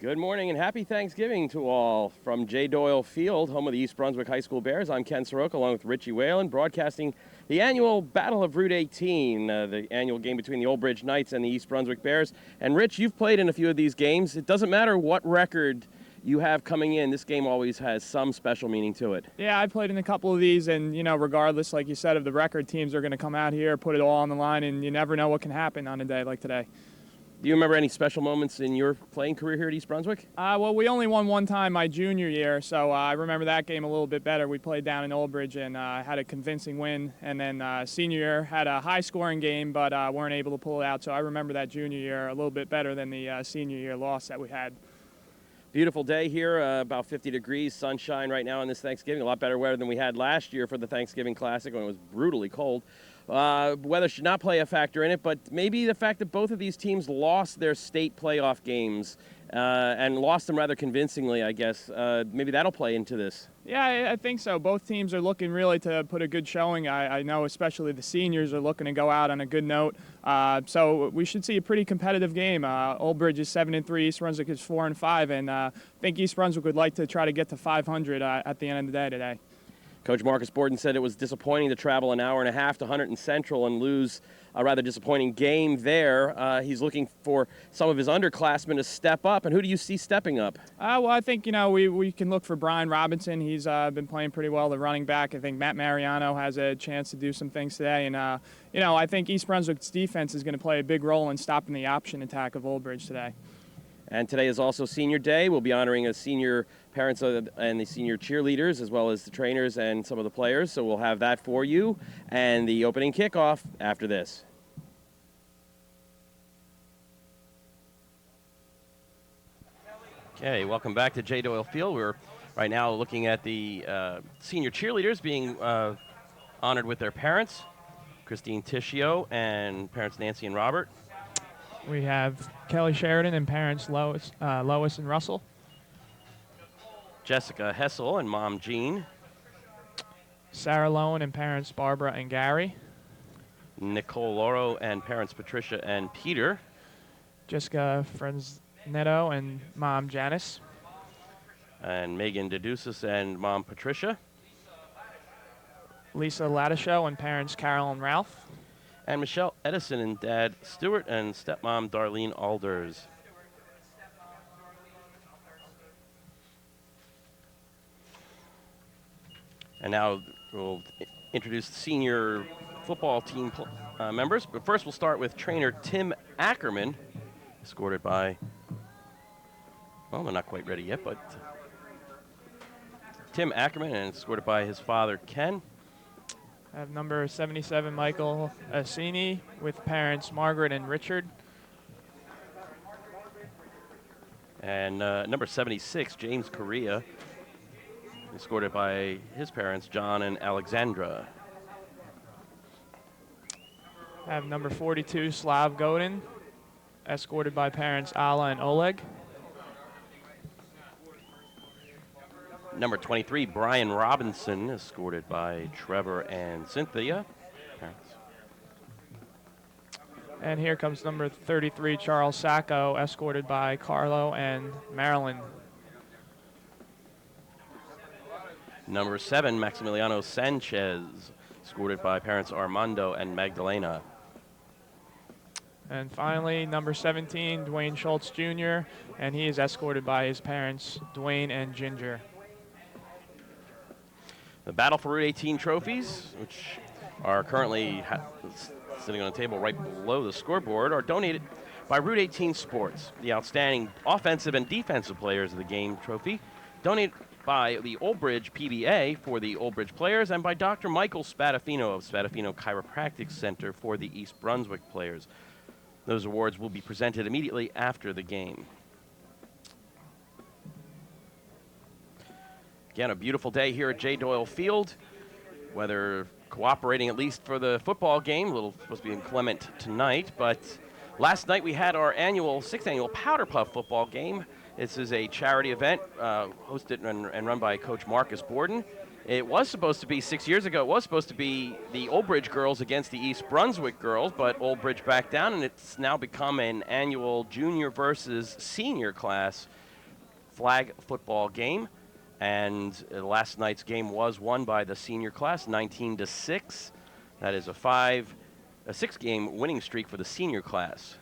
Good morning and happy Thanksgiving to all. From J. Doyle Field, home of the East Brunswick High School Bears, I'm Ken Saroka along with Richie Whalen, broadcasting the annual Battle of Route 18, the annual game between the Old Bridge Knights and the East Brunswick Bears. And Rich, you've played in a few of these games. It doesn't matter what record you have coming in, this game always has some special meaning to it. Yeah, I played in a couple of these, and, regardless, like you said, of the record, teams are going to come out here, put it all on the line, and you never know what can happen on a day like today. Do you remember any special moments in your playing career here at East Brunswick? Well, we only won one time my junior year, so I remember that game a little bit better. We played down in Old Bridge and had a convincing win. And then senior year had a high-scoring game, but weren't able to pull it out. So I remember that junior year a little bit better than the senior year loss that we had. Beautiful day here, about 50 degrees, sunshine right now on this Thanksgiving. A lot better weather than we had last year for the Thanksgiving Classic when it was brutally cold. Weather should not play a factor in it, but maybe the fact that both of these teams lost their state playoff games and lost them rather convincingly, I guess, maybe that'll play into this. Yeah, I think so. Both teams are looking really to put a good showing. I know especially the seniors are looking to go out on a good note. So we should see a pretty competitive game. Old Bridge is 7-3, East Brunswick is 4-5, and I think East Brunswick would like to try to get to 500 at the end of the day today. Coach Marcus Borden said it was disappointing to travel an hour and a half to Hunterdon Central and lose a rather disappointing game there. He's looking for some of his underclassmen to step up. And who do you see stepping up? Well, I think, we can look for Brian Robinson. He's been playing pretty well, the running back. I think Matt Mariano has a chance to do some things today. And, I think East Brunswick's defense is going to play a big role in stopping the option attack of Old Bridge today. And today is also Senior Day. We'll be honoring the senior parents and the senior cheerleaders, as well as the trainers and some of the players. So we'll have that for you and the opening kickoff after this. Okay, welcome back to J. Doyle Field. We're right now looking at the senior cheerleaders being honored with their parents, Christine Tishio and parents Nancy and Robert. We have Kelly Sheridan and parents Lois and Russell. Jessica Hessel and mom Jean. Sarah Lowen and parents Barbara and Gary. Nicole Loro and parents Patricia and Peter. Jessica Frenznetto and mom Janice. And Megan Deducis and mom Patricia. Lisa Ladishow and parents Carol and Ralph. And Michelle Edison and dad Stuart and stepmom Darlene Alders. And now we'll introduce the senior football team members. But first we'll start with trainer Tim Ackerman, escorted by, well, they're not quite ready yet, but Tim Ackerman and escorted by his father Ken. I have number 77, Michael Assini, with parents Margaret and Richard. And number 76, James Correa, escorted by his parents, John and Alexandra. I have number 42, Slav Godin, escorted by parents Ala and Oleg. Number 23, Brian Robinson, escorted by Trevor and Cynthia. Parents. And here comes number 33, Charles Sacco, escorted by Carlo and Marilyn. Number 7, Maximiliano Sanchez, escorted by parents Armando and Magdalena. And finally, number 17, Dwayne Schultz Jr., and he is escorted by his parents, Dwayne and Ginger. The Battle for Route 18 trophies, which are currently sitting on a table right below the scoreboard, are donated by Route 18 Sports. The outstanding offensive and defensive players of the game trophy, donated by the Old Bridge PBA for the Old Bridge players, and by Dr. Michael Spadafino of Spadafino Chiropractic Center for the East Brunswick players. Those awards will be presented immediately after the game. Again, a beautiful day here at J. Doyle Field. Weather cooperating at least for the football game. A little supposed to be inclement tonight, but last night we had our sixth annual Powder Puff football game. This is a charity event hosted and run by Coach Marcus Borden. It was supposed to be 6 years ago. It was supposed to be the Old Bridge girls against the East Brunswick girls, but Old Bridge backed down, and it's now become an annual junior versus senior class flag football game. And last night's game was won by the senior class, 19-6. That is a 6-game winning streak for the senior class.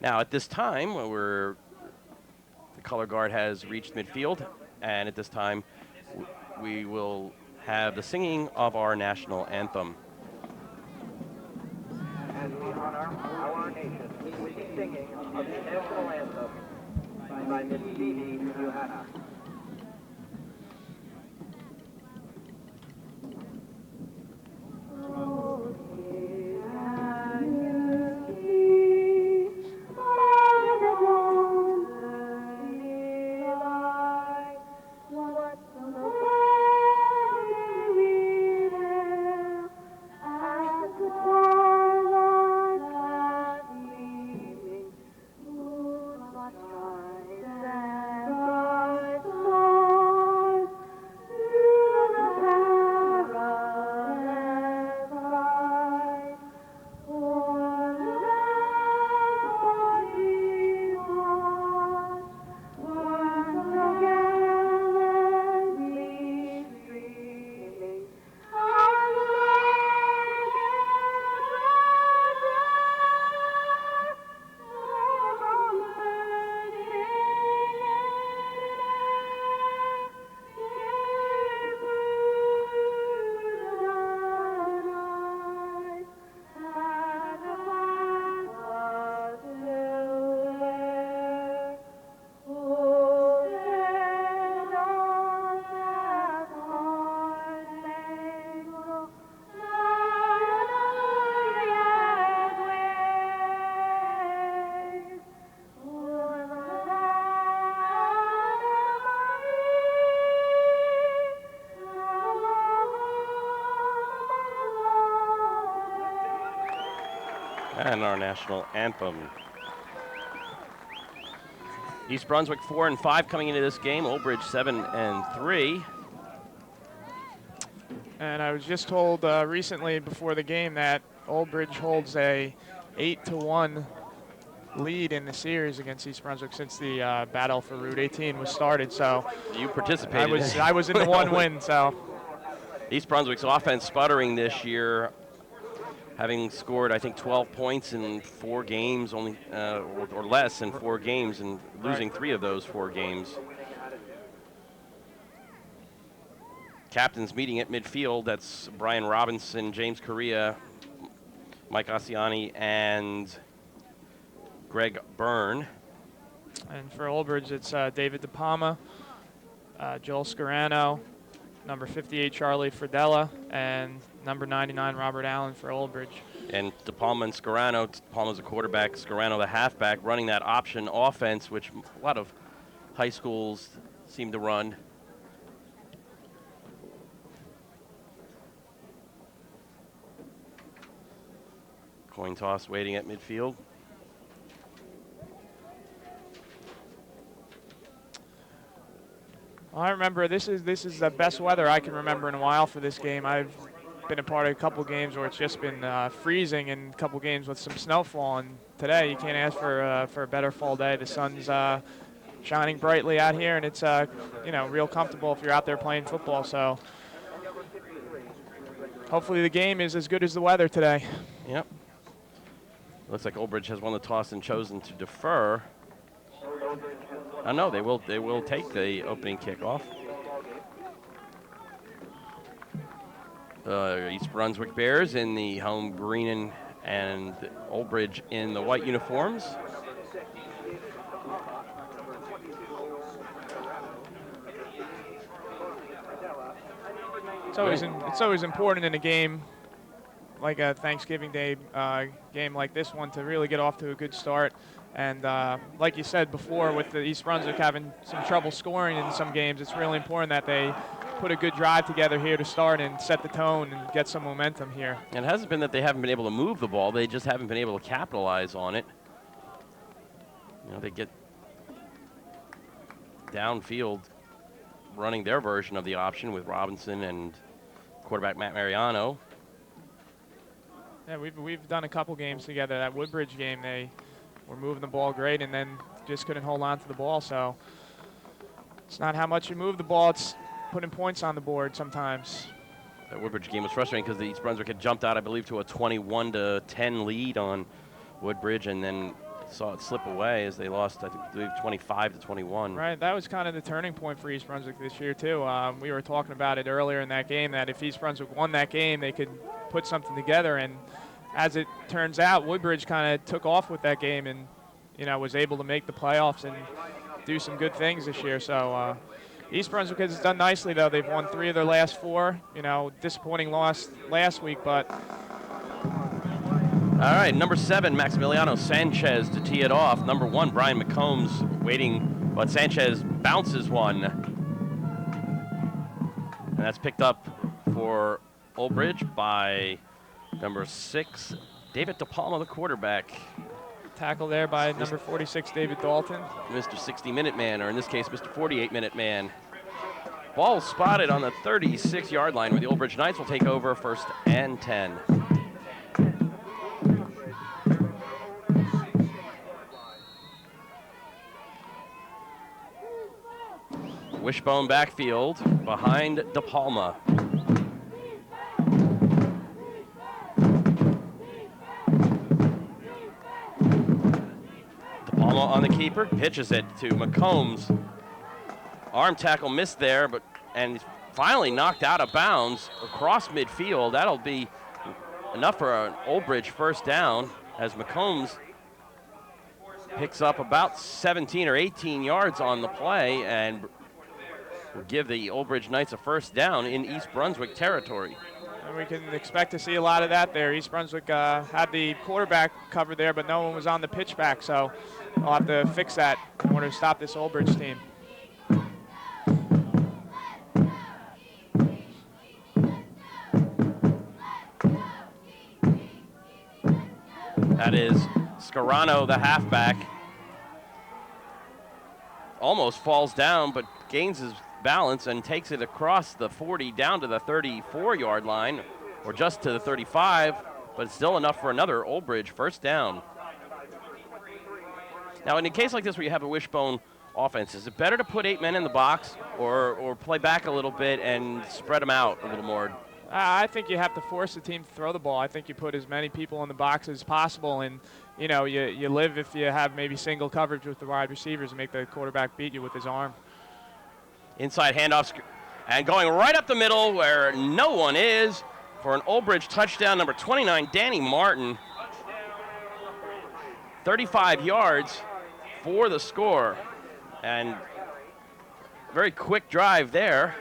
Now, at this time, the color guard has reached midfield, and at this time, we will have the singing of our national anthem. And we honor our nation with the singing of the national anthem by Miss Phoebe Johanna. And our national anthem. East Brunswick 4-5 coming into this game. Old Bridge 7-3. And I was just told recently before the game that Old Bridge holds a 8-1 lead in the series against East Brunswick since the battle for Route 18 was started. So you participated. I was in the one win. So East Brunswick's offense sputtering this year, having scored, I think, 12 points in 4 games, only or less in 4 games, and losing 3 of those 4 games. Captains meeting at midfield. That's Brian Robinson, James Correa, Mike Asiani, and Greg Byrne. And for Old Bridge, it's David De Palma, Joel Scarano, number 58 Charlie Fridella, and number 99 Robert Allen for Old Bridge. And De Palma and Scarano. De Palma's a quarterback, Scarano the halfback, running that option offense, which a lot of high schools seem to run. Coin toss waiting at midfield. Well, I remember this is the best weather I can remember in a while for this game. I've been a part of a couple games where it's just been freezing, and a couple games with some snowfall. And today you can't ask for a better fall day. The sun's shining brightly out here, and it's real comfortable if you're out there playing football. So hopefully the game is as good as the weather today. Yep. Looks like Old Bridge has won the toss and chosen to defer. No, they will take the opening kickoff. East Brunswick Bears in the home green and Old Bridge in the white uniforms. It's always important in a game like a Thanksgiving Day game like this one to really get off to a good start. And like you said before, with the East Brunswick having some trouble scoring in some games, it's really important that they put a good drive together here to start and set the tone and get some momentum here. And it hasn't been that they haven't been able to move the ball. They just haven't been able to capitalize on it. They get downfield running their version of the option with Robinson and quarterback Matt Mariano. Yeah, we've done a couple games together. That Woodbridge game, they were moving the ball great and then just couldn't hold on to the ball. So It's not how much you move the ball, it's putting points on the board sometimes. That Woodbridge game was frustrating because the East Brunswick had jumped out, I believe, to a 21-10 lead on Woodbridge, and then saw it slip away as they lost, I believe, 25-21. Right, that was kind of the turning point for East Brunswick this year, too. We were talking about it earlier in that game, that if East Brunswick won that game, they could put something together. And as it turns out, Woodbridge kind of took off with that game and, was able to make the playoffs and do some good things this year. So East Brunswick has done nicely, though. They've won 3 of their last 4. Disappointing loss last week, but... All right, number 7, Maximiliano Sanchez to tee it off. Number 1, Brian McCombs waiting, but Sanchez bounces one. And that's picked up for Old Bridge by number 6, David DePalma, the quarterback. Tackle there by number 46, David Dalton. Mr. 60-minute man, or in this case, Mr. 48-minute man. Ball spotted on the 36-yard line where the Old Bridge Knights will take over 1st and 10. Wishbone backfield behind DePalma. DePalma on the keeper, pitches it to McCombs. Arm tackle missed there, and finally knocked out of bounds across midfield. That'll be enough for an Old Bridge 1st down as McCombs picks up about 17 or 18 yards on the play and will give the Old Bridge Knights a 1st down in East Brunswick territory. And we can expect to see a lot of that there. East Brunswick had the quarterback covered there, but no one was on the pitchback, so we'll have to fix that in order to stop this Old Bridge team. That is Scarano, the halfback. Almost falls down, but gains his balance and takes it across the 40 down to the 34-yard line, or just to the 35, but it's still enough for another Old Bridge 1st down. Now, in a case like this where you have a wishbone offense, is it better to put 8 men in the box or play back a little bit and spread them out a little more? I think you have to force the team to throw the ball. I think you put as many people in the box as possible, and you live if you have maybe single coverage with the wide receivers and make the quarterback beat you with his arm. Inside handoff, and going right up the middle where no one is for an Old Bridge touchdown, number 29, Danny Martin. 35 yards for the score, and very quick drive there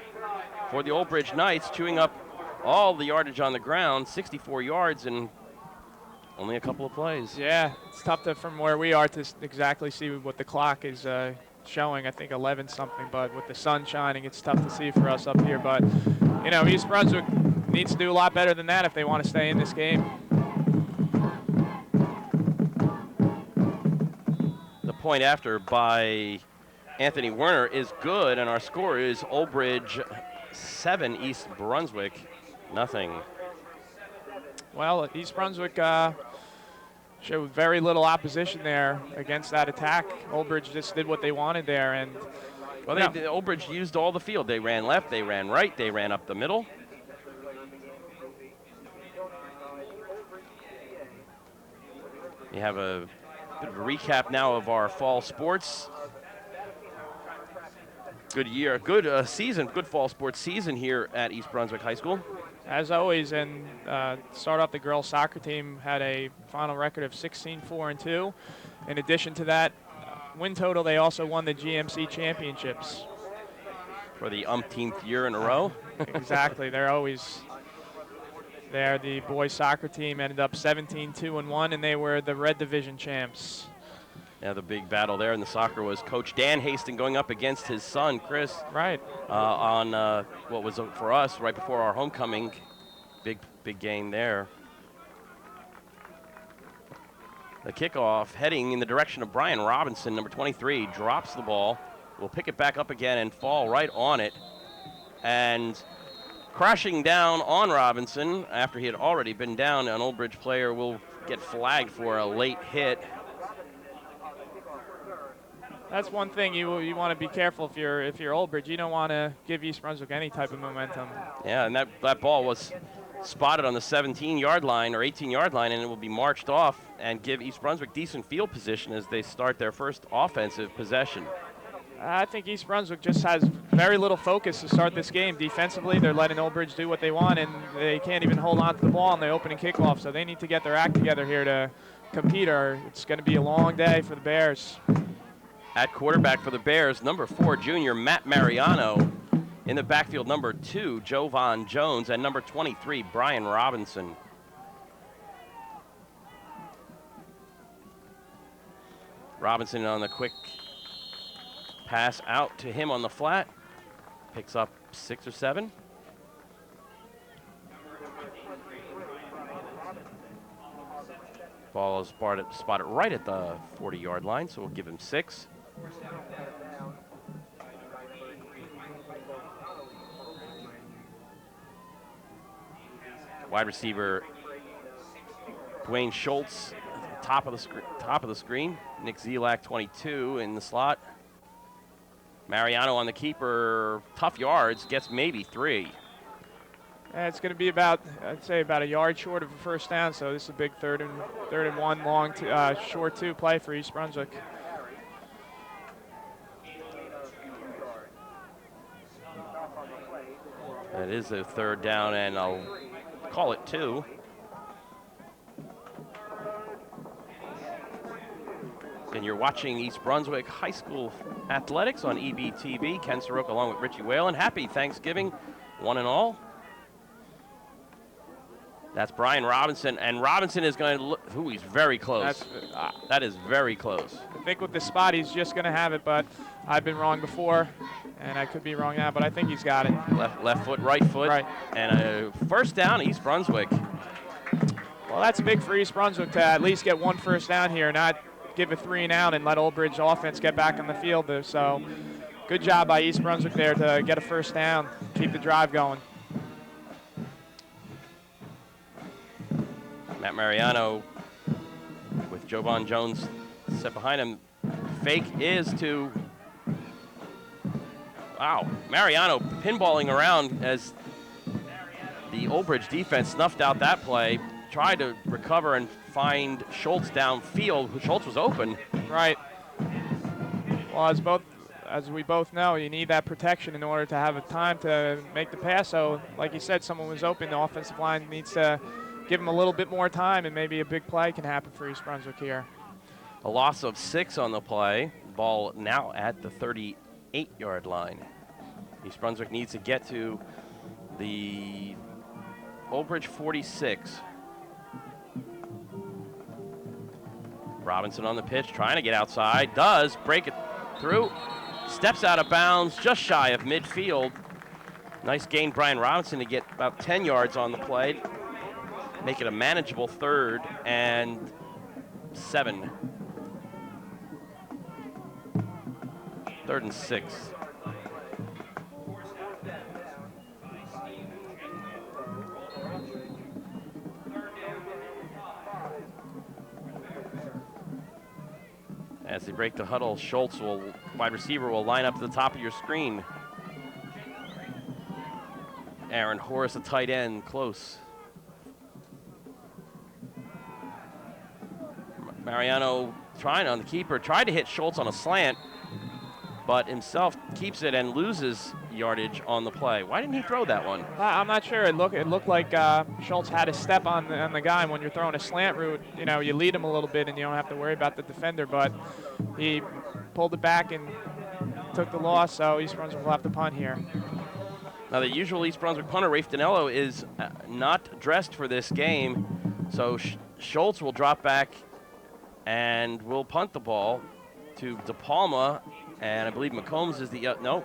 for the Old Bridge Knights, chewing up all the yardage on the ground, 64 yards in only a couple of plays. Yeah, it's tough from where we are to exactly see what the clock is showing. I think 11 something, but with the sun shining, it's tough to see for us up here. But, East Brunswick needs to do a lot better than that if they want to stay in this game. The point after by Anthony Werner is good, and our score is Old Bridge 7, East Brunswick nothing. Well, East Brunswick showed very little opposition there against that attack. Old Bridge just did what they wanted there, and Old Bridge used all the field. They ran left, they ran right, they ran up the middle. We have a bit of a recap now of our fall sports. Good year, good season, good fall sports season here at East Brunswick High School. As always, and start off, the girls soccer team had a final record of 16-4-2. In addition to that win total, they also won the GMC championships. For the umpteenth year in a row. Exactly, they're always there. The boys soccer team ended up 17-2-1, and they were the Red Division champs. Yeah, the big battle there in the soccer was Coach Dan Hastings going up against his son, Chris. Right. On what was for us right before our homecoming. Big game there. The kickoff heading in the direction of Brian Robinson, number 23, drops the ball. Will pick it back up again and fall right on it. And crashing down on Robinson after he had already been down, an Old Bridge player will get flagged for a late hit. That's one thing you want to be careful if you're Old Bridge. You don't want to give East Brunswick any type of momentum. Yeah, and that ball was spotted on the 17-yard line or 18-yard line, and it will be marched off and give East Brunswick decent field position as they start their first offensive possession. I think East Brunswick just has very little focus to start this game. Defensively, they're letting Old Bridge do what they want, and they can't even hold on to the ball on the opening kickoff, so they need to get their act together here to compete, or it's going to be a long day for the Bears. At quarterback for the Bears, number 4, junior Matt Mariano. In the backfield, number 2, Jovan Jones, and number 23, Brian Robinson. Robinson on the quick pass out to him on the flat. Picks up 6 or 7. Ball is spotted right at the 40-yard line, so we'll give him 6. Wide receiver Dwayne Schultz, top of the screen. Nick Zelak, 22, in the slot. Mariano on the keeper, tough yards, gets maybe 3. It's going to be about a yard short of a first down. So this is a big third and one, long short 2 play for East Brunswick. That is a 3rd down, and I'll call it 2. And you're watching East Brunswick High School Athletics on EBTV. Ken Saroka along with Richie Whalen. Happy Thanksgiving, one and all. That's Brian Robinson, and Robinson is going to look, he's very close. That is very close. I think with the spot, he's just going to have it, but I've been wrong before, and I could be wrong now, but I think he's got it. Left foot, right foot, right. And a first down, East Brunswick. Well, that's big for East Brunswick to at least get 1 first down here, not give a 3 and out and let Old Bridge offense get back on the field. So good job by East Brunswick there to get a first down, keep the drive going. Matt Mariano with Jovan Jones set behind him. Fake is to, wow, Mariano pinballing around as the Old Bridge defense snuffed out that play, tried to recover and find Schultz downfield. Schultz was open. Right. Well, as we both know, you need that protection in order to have a time to make the pass. So, like you said, someone was open. The offensive line needs to give him a little bit more time, and maybe a big play can happen for East Brunswick here. A loss of 6 on the play. Ball now at the 38-yard line. East Brunswick needs to get to the Old Bridge 46. Robinson on the pitch, trying to get outside. Does break it through. Steps out of bounds, just shy of midfield. Nice gain, Brian Robinson, to get about 10 yards on the play. Make it a manageable 3rd and 7. 3rd and 6. As they break the huddle, Schultz, wide receiver, will line up to the top of your screen. Aaron Horace, a tight end, close. Mariano trying on the keeper, tried to hit Schultz on a slant, but himself keeps it and loses yardage on the play. Why didn't he throw that one? I'm not sure. It looked like Schultz had a step on the guy. When you're throwing a slant route, you lead him a little bit and you don't have to worry about the defender, but he pulled it back and took the loss, so East Brunswick will have to punt here. Now, the usual East Brunswick punter, Rafe Danello, is not dressed for this game, so Schultz will drop back and will punt the ball to DePalma, and I believe McCombs is the, no.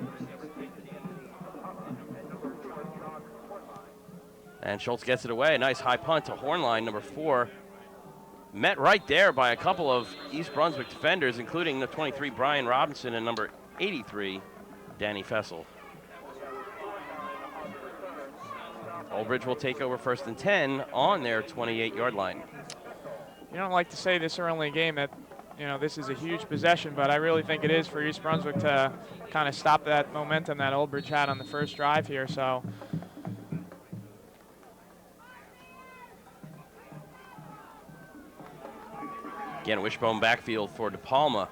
And Schultz gets it away. A nice high punt to Hornline, number 4. Met right there by a couple of East Brunswick defenders, including the 23, Brian Robinson, and number 83, Danny Fessel. Old Bridge will take over 1st and 10 on their 28-yard line. You don't like to say this early in a game that this is a huge possession, but I really think it is for East Brunswick to kind of stop that momentum that Old Bridge had on the first drive here. So. Again, wishbone backfield for De Palma.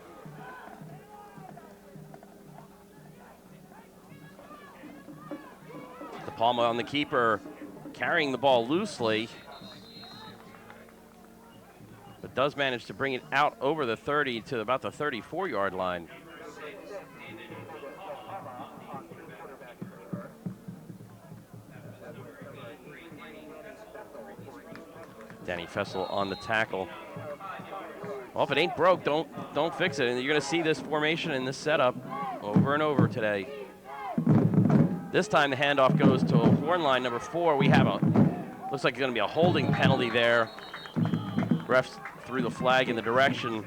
De Palma on the keeper, carrying the ball loosely, but does manage to bring it out over the 30 to about the 34-yard line. Danny Fessel on the tackle. Well, if it ain't broke, don't fix it. And you're going to see this formation and this setup over and over today. This time the handoff goes to horn line number 4. We have looks like it's going to be a holding penalty there. Refs threw the flag in the direction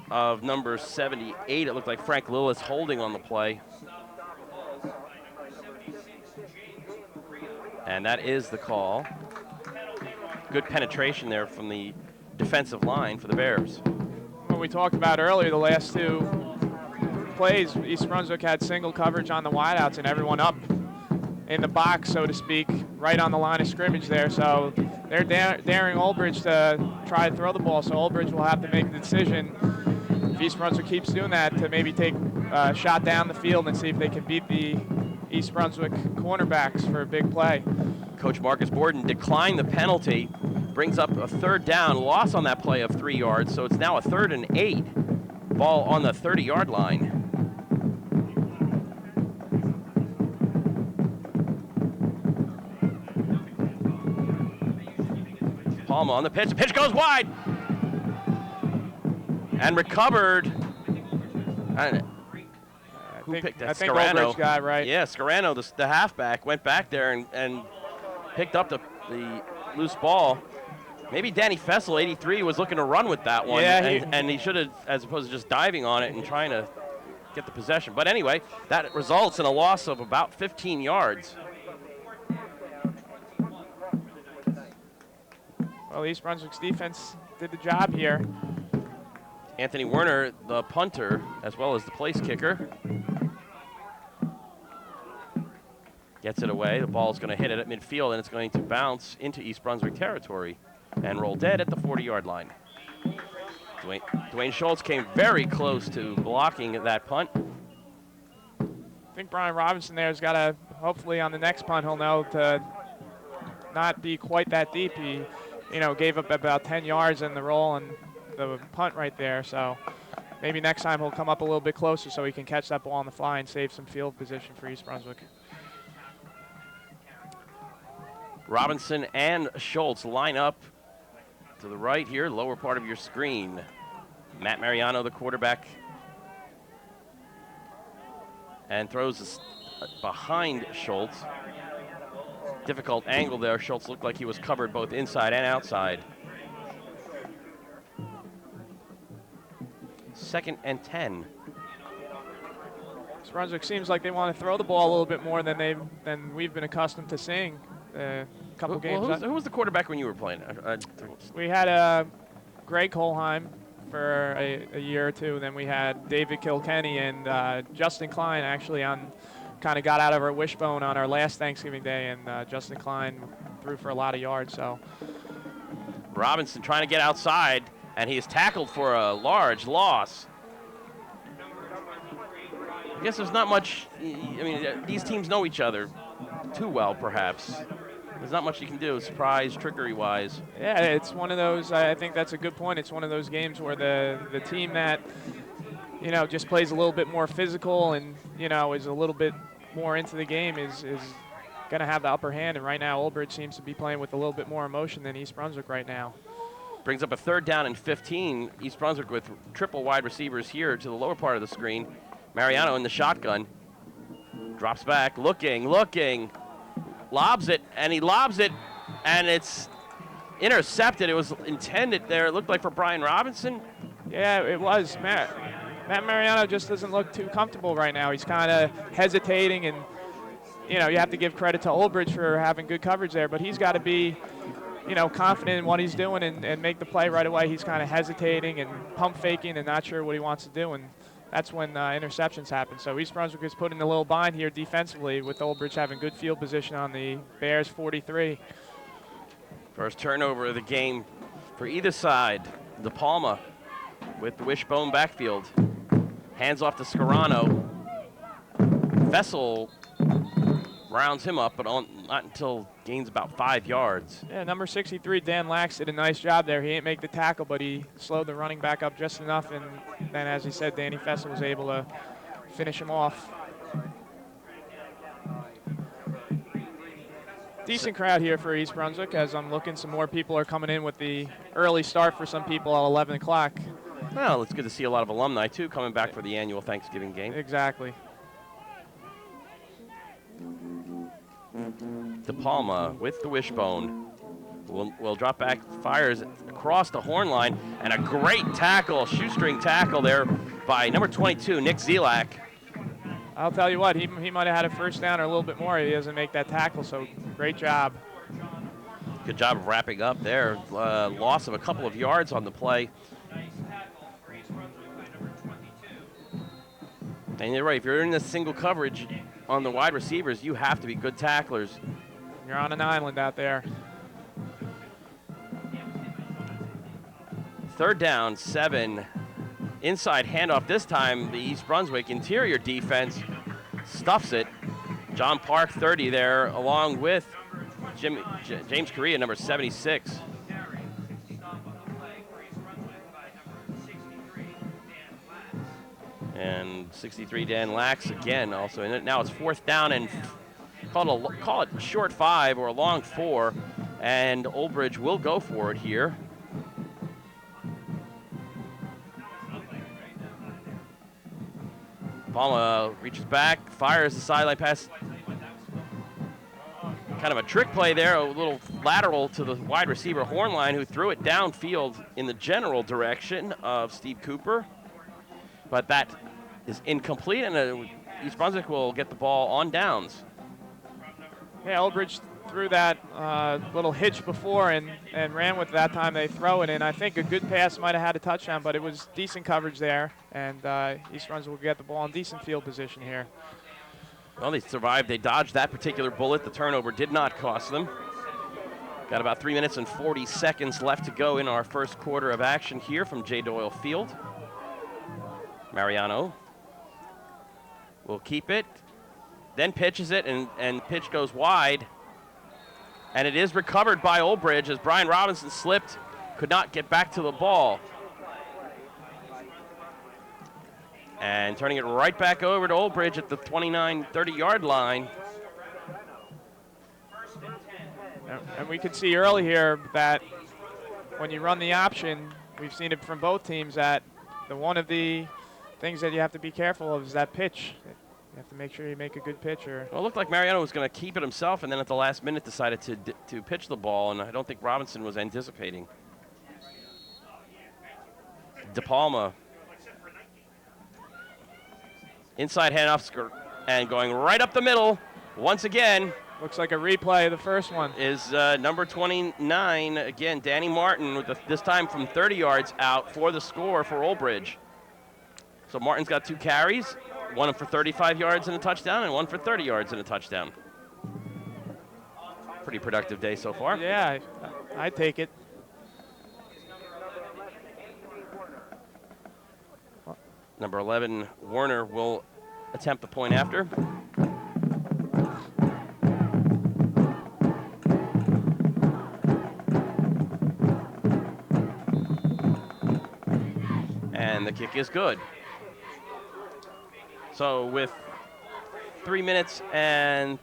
of number 78. It looked like Frank Lillis holding on the play. And that is the call. Good penetration there from the defensive line for the Bears. What we talked about earlier, the last 2 plays, East Brunswick had single coverage on the wideouts and everyone up in the box, so to speak, right on the line of scrimmage there. So they're daring Old Bridge to try to throw the ball, so Old Bridge will have to make the decision, if East Brunswick keeps doing that, to maybe take a shot down the field and see if they can beat the East Brunswick cornerbacks for a big play. Coach Marcus Borden declined the penalty, brings up a 3rd down, loss on that play of 3 yards, so it's now a 3rd and 8. Ball on the 30-yard line. Palma on the pitch. The pitch goes wide. And recovered. Who picked that? I think Old Bridge guy, right? Yeah, Scarano, the halfback, went back there and picked up the loose ball. Maybe Danny Fessel, 83, was looking to run with that one. Yeah, and he should have, as opposed to just diving on it and trying to get the possession. But anyway, that results in a loss of about 15 yards. Well, East Brunswick's defense did the job here. Anthony Werner, the punter, as well as the place kicker. Gets it away. The ball's going to hit it at midfield, and it's going to bounce into East Brunswick territory and roll dead at the 40-yard line. Dwayne Schultz came very close to blocking that punt. I think Brian Robinson there has got to, hopefully on the next punt, he'll know to not be quite that deep. He, gave up about 10 yards in the roll and the punt right there. So maybe next time he'll come up a little bit closer so he can catch that ball on the fly and save some field position for East Brunswick. Robinson and Schultz line up to the right here, lower part of your screen. Matt Mariano, the quarterback, and throws behind Schultz. Difficult angle there. Schultz looked like he was covered both inside and outside. 2nd and 10. East Brunswick seems like they want to throw the ball a little bit more than we've been accustomed to seeing. Couple games. Who was the quarterback when you were playing? We had Greg Holheim for a year or two. Then we had David Kilkenny and Justin Klein actually kind of got out of our wishbone on our last Thanksgiving Day, and Justin Klein threw for a lot of yards. So Robinson trying to get outside, and he is tackled for a large loss. I guess there's not much. I mean, these teams know each other too well, perhaps. There's not much you can do, surprise, trickery-wise. Yeah, it's one of those, I think that's a good point. It's one of those games where the team that, just plays a little bit more physical and, is a little bit more into the game is going to have the upper hand. And right now, Old Bridge seems to be playing with a little bit more emotion than East Brunswick right now. Brings up a 3rd down and 15. East Brunswick with triple wide receivers here to the lower part of the screen. Mariano in the shotgun. Drops back, looking, lobs it, and it's intercepted. It was intended there, it looked like, for Brian Robinson. Yeah, it was. Matt Mariano just doesn't look too comfortable right now. He's kind of hesitating, and, you have to give credit to Old Bridge for having good coverage there, but he's got to be confident in what he's doing and make the play right away. He's kind of hesitating and pump faking and not sure what he wants to do, and that's when interceptions happen. So East Brunswick is put in a little bind here defensively with Old Bridge having good field position on the Bears 43. First turnover of the game for either side. De Palma with the wishbone backfield. Hands off to Scarano. Vessel rounds him up, but not until gains about 5 yards. Yeah, number 63, Dan Lax, did a nice job there. He didn't make the tackle, but he slowed the running back up just enough, and then, as he said, Danny Vessel was able to finish him off. Decent crowd here for East Brunswick, as I'm looking, some more people are coming in with the early start for some people at 11 o'clock. Well, it's good to see a lot of alumni, too, coming back for the annual Thanksgiving game. Exactly. De Palma with the wishbone. Will drop back, fires across the horn line, and a great tackle, shoestring tackle there by number 22, Nick Zelak. I'll tell you what, he might have had a first down or a little bit more. He doesn't make that tackle, so great job. Good job of wrapping up there. Loss of a couple of yards on the play. And you're right, if you're in this single coverage on the wide receivers, you have to be good tacklers. You're on an island out there. Third down, 7. Inside handoff this time, the East Brunswick interior defense stuffs it. John Park, 30 there, along with James Correa, number 76. And 63, Dan Lax again also in it. Now it's 4th down and call it short 5 or a long 4, and Old Bridge will go for it here. Palma reaches back, fires the sideline pass. Kind of a trick play there, a little lateral to the wide receiver Hornline, who threw it downfield in the general direction of Steve Cooper. But that is incomplete, and East Brunswick will get the ball on downs. Yeah, Old Bridge threw that little hitch before and ran with it that time. They throw it in. I think a good pass might have had a touchdown, but it was decent coverage there, and East Brunswick will get the ball in decent field position here. Well, they survived. They dodged that particular bullet. The turnover did not cost them. Got about 3 minutes and 40 seconds left to go in our first quarter of action here from J. Doyle Field. Mariano will keep it, then pitches it, and pitch goes wide. And it is recovered by Old Bridge as Brian Robinson slipped, could not get back to the ball. And turning it right back over to Old Bridge at the 29, 30-yard line. And we could see early here that when you run the option, we've seen it from both teams, that one of the things that you have to be careful of is that pitch. You have to make sure you make a good pitch. Well, it looked like Mariano was going to keep it himself, and then at the last minute decided to pitch the ball, and I don't think Robinson was anticipating. De Palma. Inside handoff and going right up the middle once again. Looks like a replay of the first one. Is number 29, again, Danny Martin, with this time from 30 yards out for the score for Old Bridge. So Martin's got 2 carries, one for 35 yards and a touchdown, and one for 30 yards and a touchdown. Pretty productive day so far. Yeah, I take it. Number 11, Warner, will attempt the point after. And the kick is good. So with 3 minutes and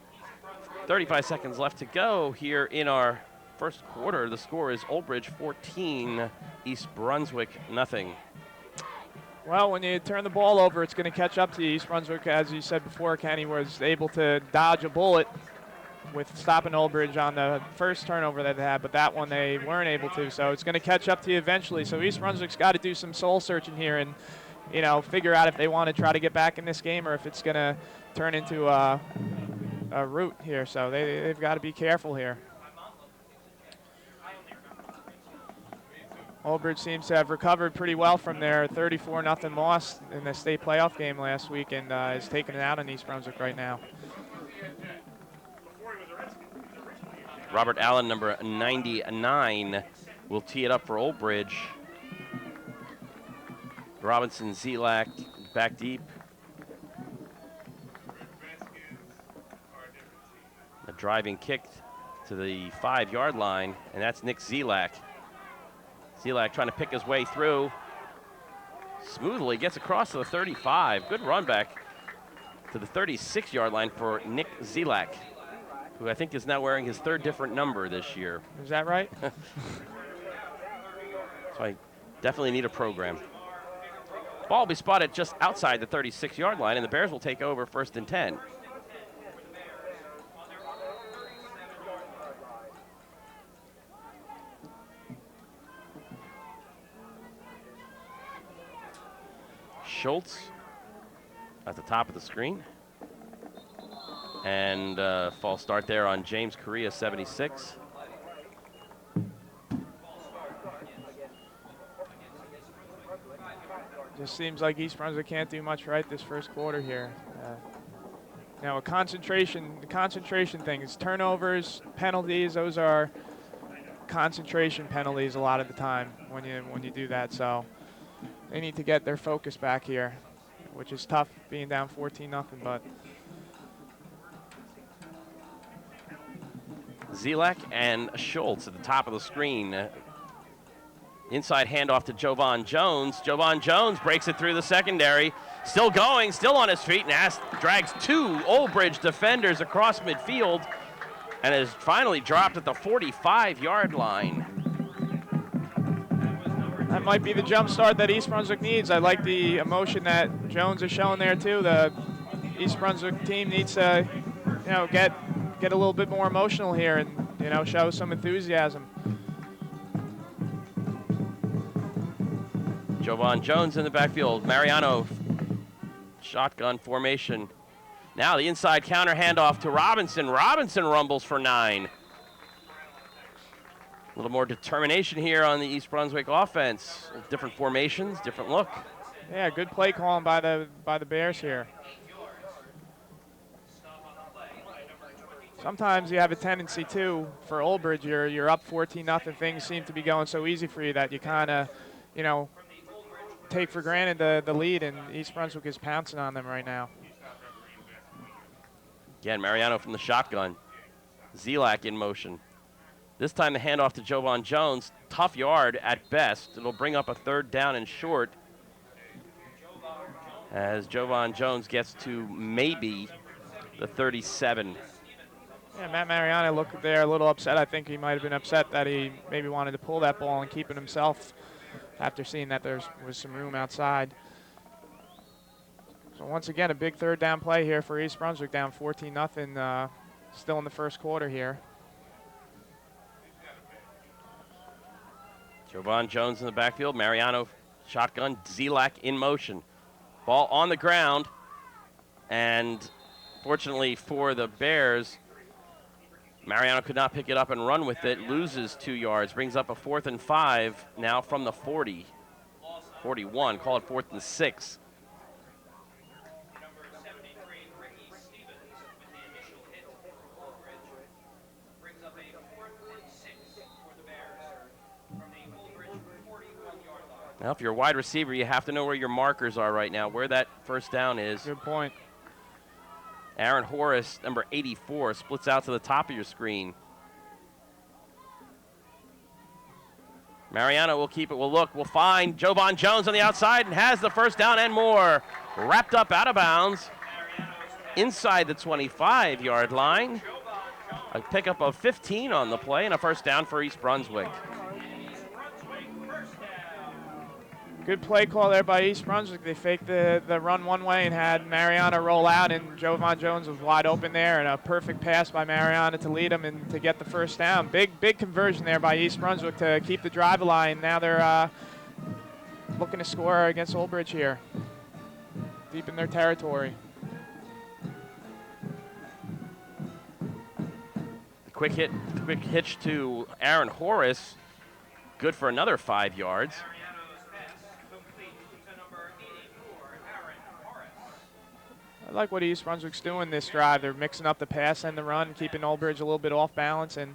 35 seconds left to go here in our first quarter, the score is Old Bridge 14, East Brunswick nothing. Well, when you turn the ball over, it's going to catch up to you. East Brunswick, as you said before, Kenny was able to dodge a bullet with stopping Old Bridge on the first turnover that they had, but that one they weren't able to. So it's going to catch up to you eventually. So East Brunswick's got to do some soul searching here and, figure out if they want to try to get back in this game or if it's going to turn into a rout here. So they've got to be careful here. Old Bridge seems to have recovered pretty well from their 34-0 loss in the state playoff game last week and is taking it out on East Brunswick right now. Robert Allen, number 99, will tee it up for Old Bridge. Robinson, Zelak back deep. A driving kick to the 5-yard line, and that's Nick Zelak. Zelak trying to pick his way through. Smoothly gets across to the 35. Good run back to the 36-yard line for Nick Zelak, who I think is now wearing his 3rd different number this year. Is that right? So I definitely need a program. Ball will be spotted just outside the 36-yard line, and the Bears will take over 1st and 10. Schultz at the top of the screen. And false start there on James Correa, 76. Just seems like East Brunswick can't do much right this first quarter here. Now the concentration things, turnovers, penalties, those are concentration penalties a lot of the time when you do that. So they need to get their focus back here, which is tough being down 14-0, but Zelak and Schultz at the top of the screen. Inside handoff to Jovan Jones. Jovan Jones breaks it through the secondary. Still going, still on his feet, and drags 2 Old Bridge defenders across midfield and is finally dropped at the 45-yard line. that might be the jump start that East Brunswick needs. I like the emotion that Jones is showing there too. The East Brunswick team needs to, get a little bit more emotional here and, show some enthusiasm. Jovan Jones in the backfield. Mariano, shotgun formation. Now the inside counter handoff to Robinson. Robinson rumbles for 9. A little more determination here on the East Brunswick offense. Different formations, different look. Yeah, good play calling by the Bears here. Sometimes you have a tendency too for Old Bridge. You're up 14-0. Things seem to be going so easy for you that you kind of, take for granted the lead, and East Brunswick is pouncing on them right now. Again, Mariano from the shotgun. Zelak in motion. This time the handoff to Jovan Jones. Tough yard at best. It'll bring up a 3rd down and short as Jovan Jones gets to maybe the 37. Yeah, Matt Mariano looked there a little upset. I think he might have been upset that he maybe wanted to pull that ball and keep it himself after seeing that there was some room outside. So once again, a big 3rd down play here for East Brunswick, down 14-0, still in the first quarter here. Jovan Jones in the backfield. Mariano shotgun. Zelak in motion. Ball on the ground. And fortunately for the Bears, Mariano could not pick it up and run with it. Loses 2 yards. Brings up a 4th and 5 now from the 40. 41. Call it 4th and 6. Now, if you're a wide receiver, you have to know where your markers are right now, where that 1st down is. Good point. Aaron Horace, number 84, splits out to the top of your screen. Mariano will keep it. We'll find Jovan Jones on the outside and has the 1st down and more. Wrapped up out of bounds inside the 25-yard line. A pickup of 15 on the play and a 1st down for East Brunswick. Good play call there by East Brunswick. They faked the run one way and had Mariano roll out, and Jovan Jones was wide open there, and a perfect pass by Mariano to lead him and to get the 1st down. Big conversion there by East Brunswick to keep the drive alive. Now they're looking to score against Old Bridge here, deep in their territory. Quick hitch to Aaron Horace. good for another 5 yards. I like what East Brunswick's doing this drive. They're mixing up the pass and the run, keeping Old Bridge a little bit off balance. And,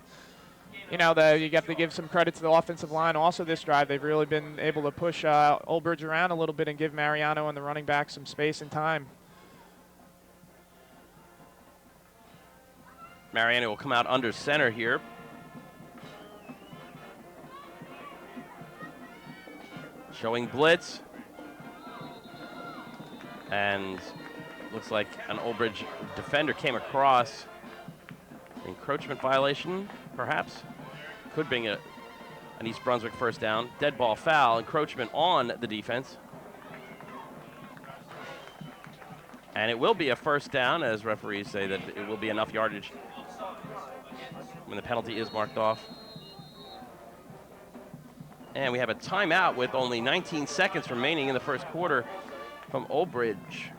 you know, you have to give some credit to the offensive line. Also this drive, they've really been able to push Old Bridge around a little bit and give Mariano and the running back some space and time. Mariano will come out under center here. Showing blitz. And looks like an Old Bridge defender came across. Encroachment violation, perhaps. Could bring an East Brunswick first down. Dead ball foul, encroachment on the defense. And it will be a first down, as referees say that it will be enough yardage when the penalty is marked off. And we have a timeout with only 19 seconds remaining in the first quarter from Old Bridge.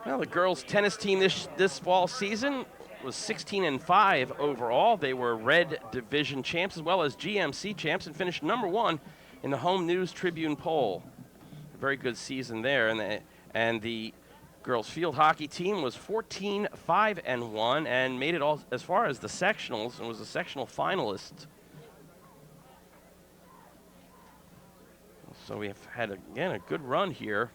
Well, the girls' tennis team this fall season was 16-5 overall. They were Red Division champs as well as GMC champs and finished #1 in the Home News Tribune poll. A very good season there, and the girls' field hockey team was 14-5-1 and made it all as far as the sectionals and was a sectional finalist. So we have had, again, a good run here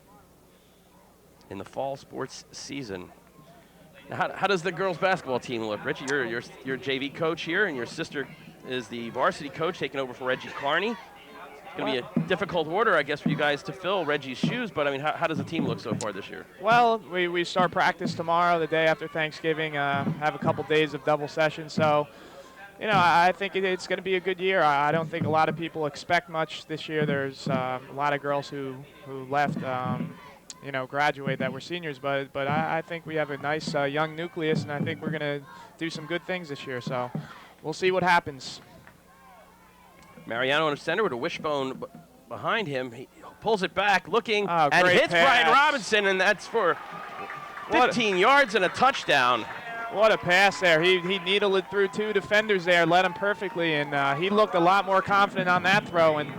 in the fall sports season. Now, how does the girls' basketball team look? Richie, you're JV coach here, and your sister is the varsity coach, taking over for Reggie Carney. It's going to be a difficult order, I guess, for you guys to fill Reggie's shoes, but, I mean, how does the team look so far this year? Well, we start practice tomorrow, the day after Thanksgiving, have a couple days of double session, so, you know, I think it's going to be a good year. I don't think a lot of people expect much this year. There's a lot of girls who left, you know, graduate that were seniors, but I think we have a nice young nucleus, and I think we're going to do some good things this year, so we'll see what happens. Mariano under center with a wishbone behind him. He pulls it back, looking, and great hits pass. Brian Robinson, and that's for 15 yards and a touchdown. What a pass there. He needled it through 2 defenders there, led him perfectly, and he looked a lot more confident on that throw. And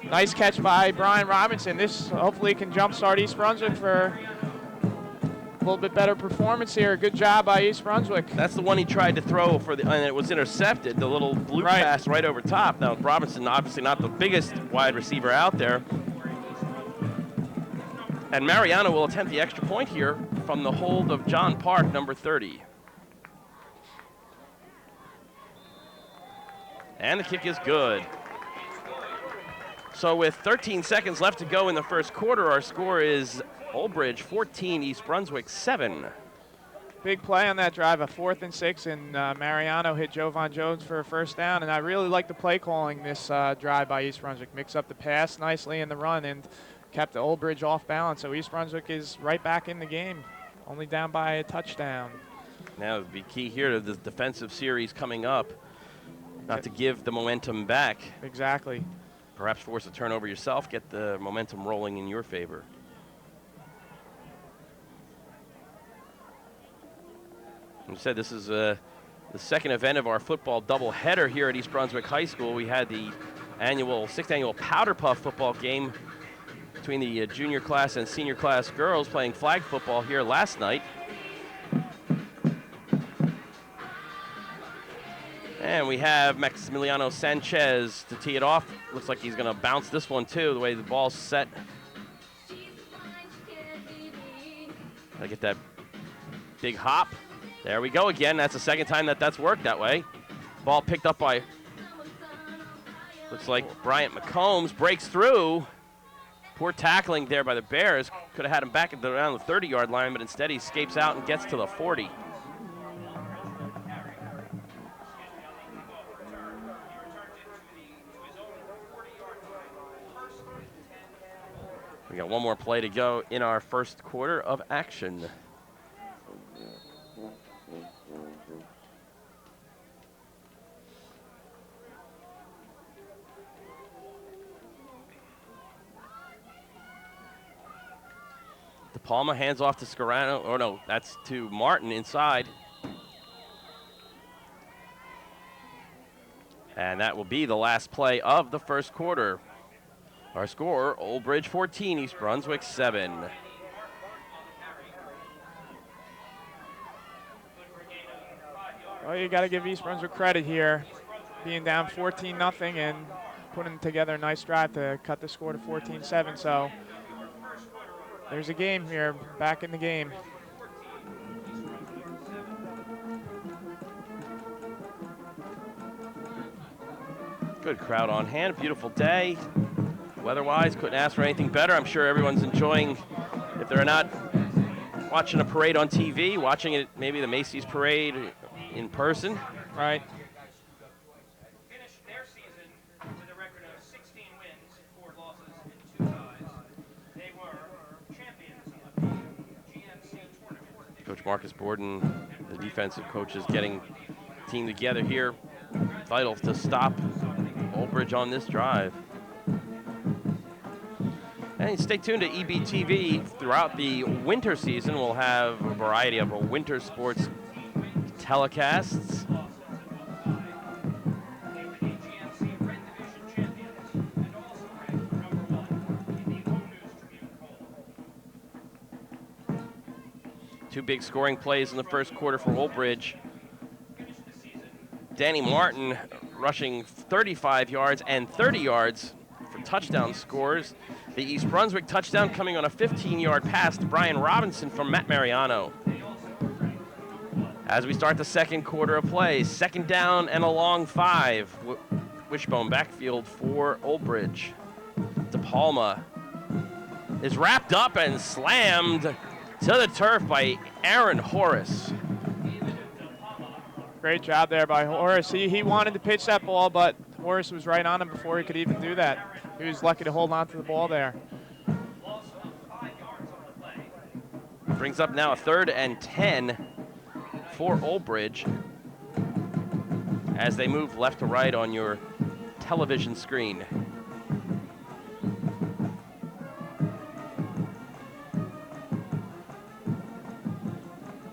nice catch by Brian Robinson. This hopefully can jumpstart East Brunswick for a little bit better performance here. Good job by East Brunswick. That's the one he tried to throw and it was intercepted, the little blue pass right over top. Now, Robinson, obviously not the biggest wide receiver out there. And Mariano will attempt the extra point here from the hold of John Park, number 30. And the kick is good. So with 13 seconds left to go in the first quarter, our score is Old Bridge 14, East Brunswick 7. Big play on that drive, a 4th and 6, and Mariano hit Jovan Jones for a first down. And I really like the play calling this drive by East Brunswick. Mix up the pass nicely in the run and kept the Old Bridge off balance. So East Brunswick is right back in the game, only down by a touchdown. Now it'll be key here to the defensive series coming up, not to give the momentum back. Exactly. Perhaps force a turnover yourself, get the momentum rolling in your favor. As I said, this is the second event of our football doubleheader here at East Brunswick High School. We had the 6th annual Powder Puff football game between the junior class and senior class girls playing flag football here last night. And we have Maximiliano Sanchez to tee it off. Looks like he's going to bounce this one too, the way the ball's set. Gotta get that big hop. There we go again. That's the second time that's worked that way. Ball picked up by, looks like Bryant McCombs, breaks through. Poor tackling there by the Bears. Could have had him back at around the 30-yard line, but instead he escapes out and gets to the 40. We got one more play to go in our first quarter of action. DePalma hands off to Scarano. Oh, no, that's to Martin inside. And that will be the last play of the first quarter. Our score, Old Bridge 14, East Brunswick 7. Well, you got to give East Brunswick credit here, being down 14-0 and putting together a nice drive to cut the score to 14-7. So there's a game here, back in the game. Good crowd on hand, beautiful day. Weather-wise, couldn't ask for anything better. I'm sure everyone's enjoying, if they're not watching a parade on TV, watching it, maybe the Macy's parade in person. Right. Finished their season with a record of 16 wins, 4 losses, and 2 ties. They were champions of the GMC tournament. Coach Marcus Borden, the defensive coaches, getting the team together here. Vital to stop Old Bridge on this drive. And stay tuned to EBTV. Throughout the winter season, we'll have a variety of winter sports telecasts. Two big scoring plays in the first quarter for Old Bridge. Danny Martin rushing 35 yards and 30 yards for touchdown scores. The East Brunswick touchdown coming on a 15-yard pass to Brian Robinson from Matt Mariano. As we start the second quarter of play, second down and a long 5. Wishbone backfield for Old Bridge. DePalma is wrapped up and slammed to the turf by Aaron Horace. Great job there by Horace. He wanted to pitch that ball, but Horace was right on him before he could even do that. He was lucky to hold on to the ball there. Brings up now a 3rd and 10 for Old Bridge as they move left to right on your television screen.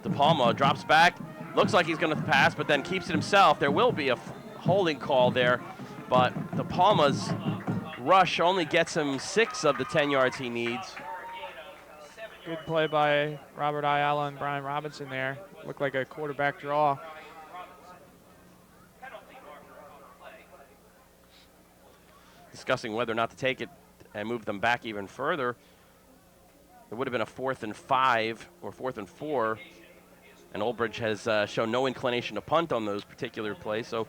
DePalma drops back. Looks like he's going to pass, but then keeps it himself. There will be a holding call there, but DePalma's rush only gets him 6 of the 10 yards he needs. Good play by Robert Ayala and Brian Robinson there. Looked like a quarterback draw. Discussing whether or not to take it and move them back even further. It would have been a 4th and 5 or 4th and 4. And Old Bridge has shown no inclination to punt on those particular plays. So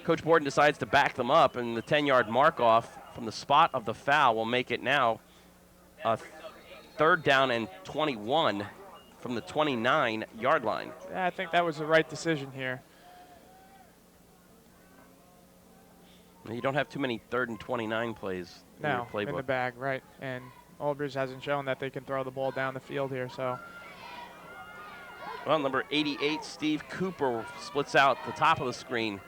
Coach Borden decides to back them up, and the 10-yard mark-off from the spot of the foul will make it now a 3rd down and 21 from the 29-yard line. Yeah, I think that was the right decision here. You don't have too many 3rd and 29 plays in your No, playbook. in the bag, right. And Old Bridge hasn't shown that they can throw the ball down the field here, so. Well, number 88, Steve Cooper, splits out the top of the screen.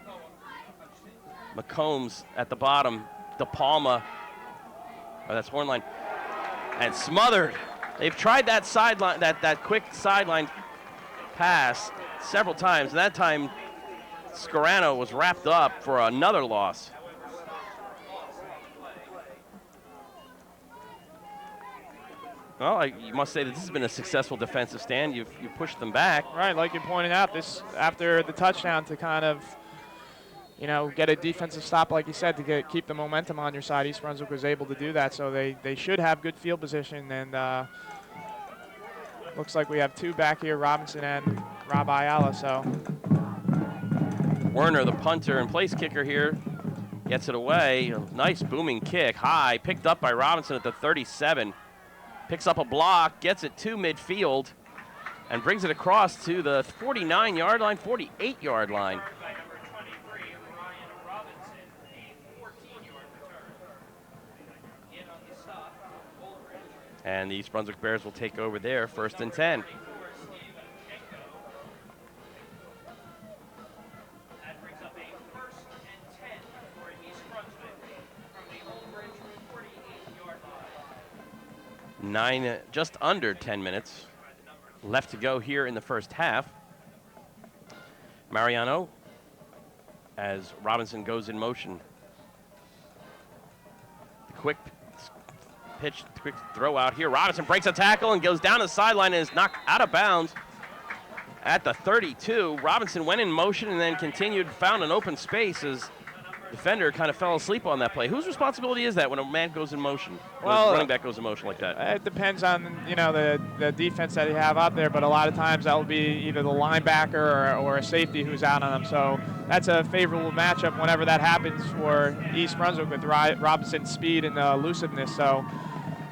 McCombs at the bottom. DePalma, that's Hornline, and smothered. They've tried that sideline, that quick sideline pass several times. And that time, Scarano was wrapped up for another loss. Well, you must say that this has been a successful defensive stand. You've pushed them back. Right, like you pointed out, this after the touchdown to kind of, get a defensive stop, like you said, to keep the momentum on your side. East Brunswick was able to do that, so they should have good field position. And looks like we have 2 back here, Robinson and Rob Ayala. So Werner, the punter and place kicker here, gets it away. A nice booming kick, high, picked up by Robinson at the 37. Picks up a block, gets it to midfield, and brings it across to the 49-yard line, 48-yard line. And the East Brunswick Bears will take over there, 1st and 10. That brings up a 1st and 10 for East Brunswick from the Old Bridge 48-yard line. Just under 10 minutes left to go here in the first half. Mariano as Robinson goes in motion. The quick pitch, quick throw out here. Robinson breaks a tackle and goes down the sideline and is knocked out of bounds at the 32. Robinson went in motion and then continued, found an open space as defender kind of fell asleep on that play. Whose responsibility is that when a man goes in motion? Well, a running back goes in motion like that. It depends on, you know, the defense that you have out there, but a lot of times that will be either the linebacker or a safety who's out on them. So that's a favorable matchup whenever that happens for East Brunswick with Robinson's speed and elusiveness. So,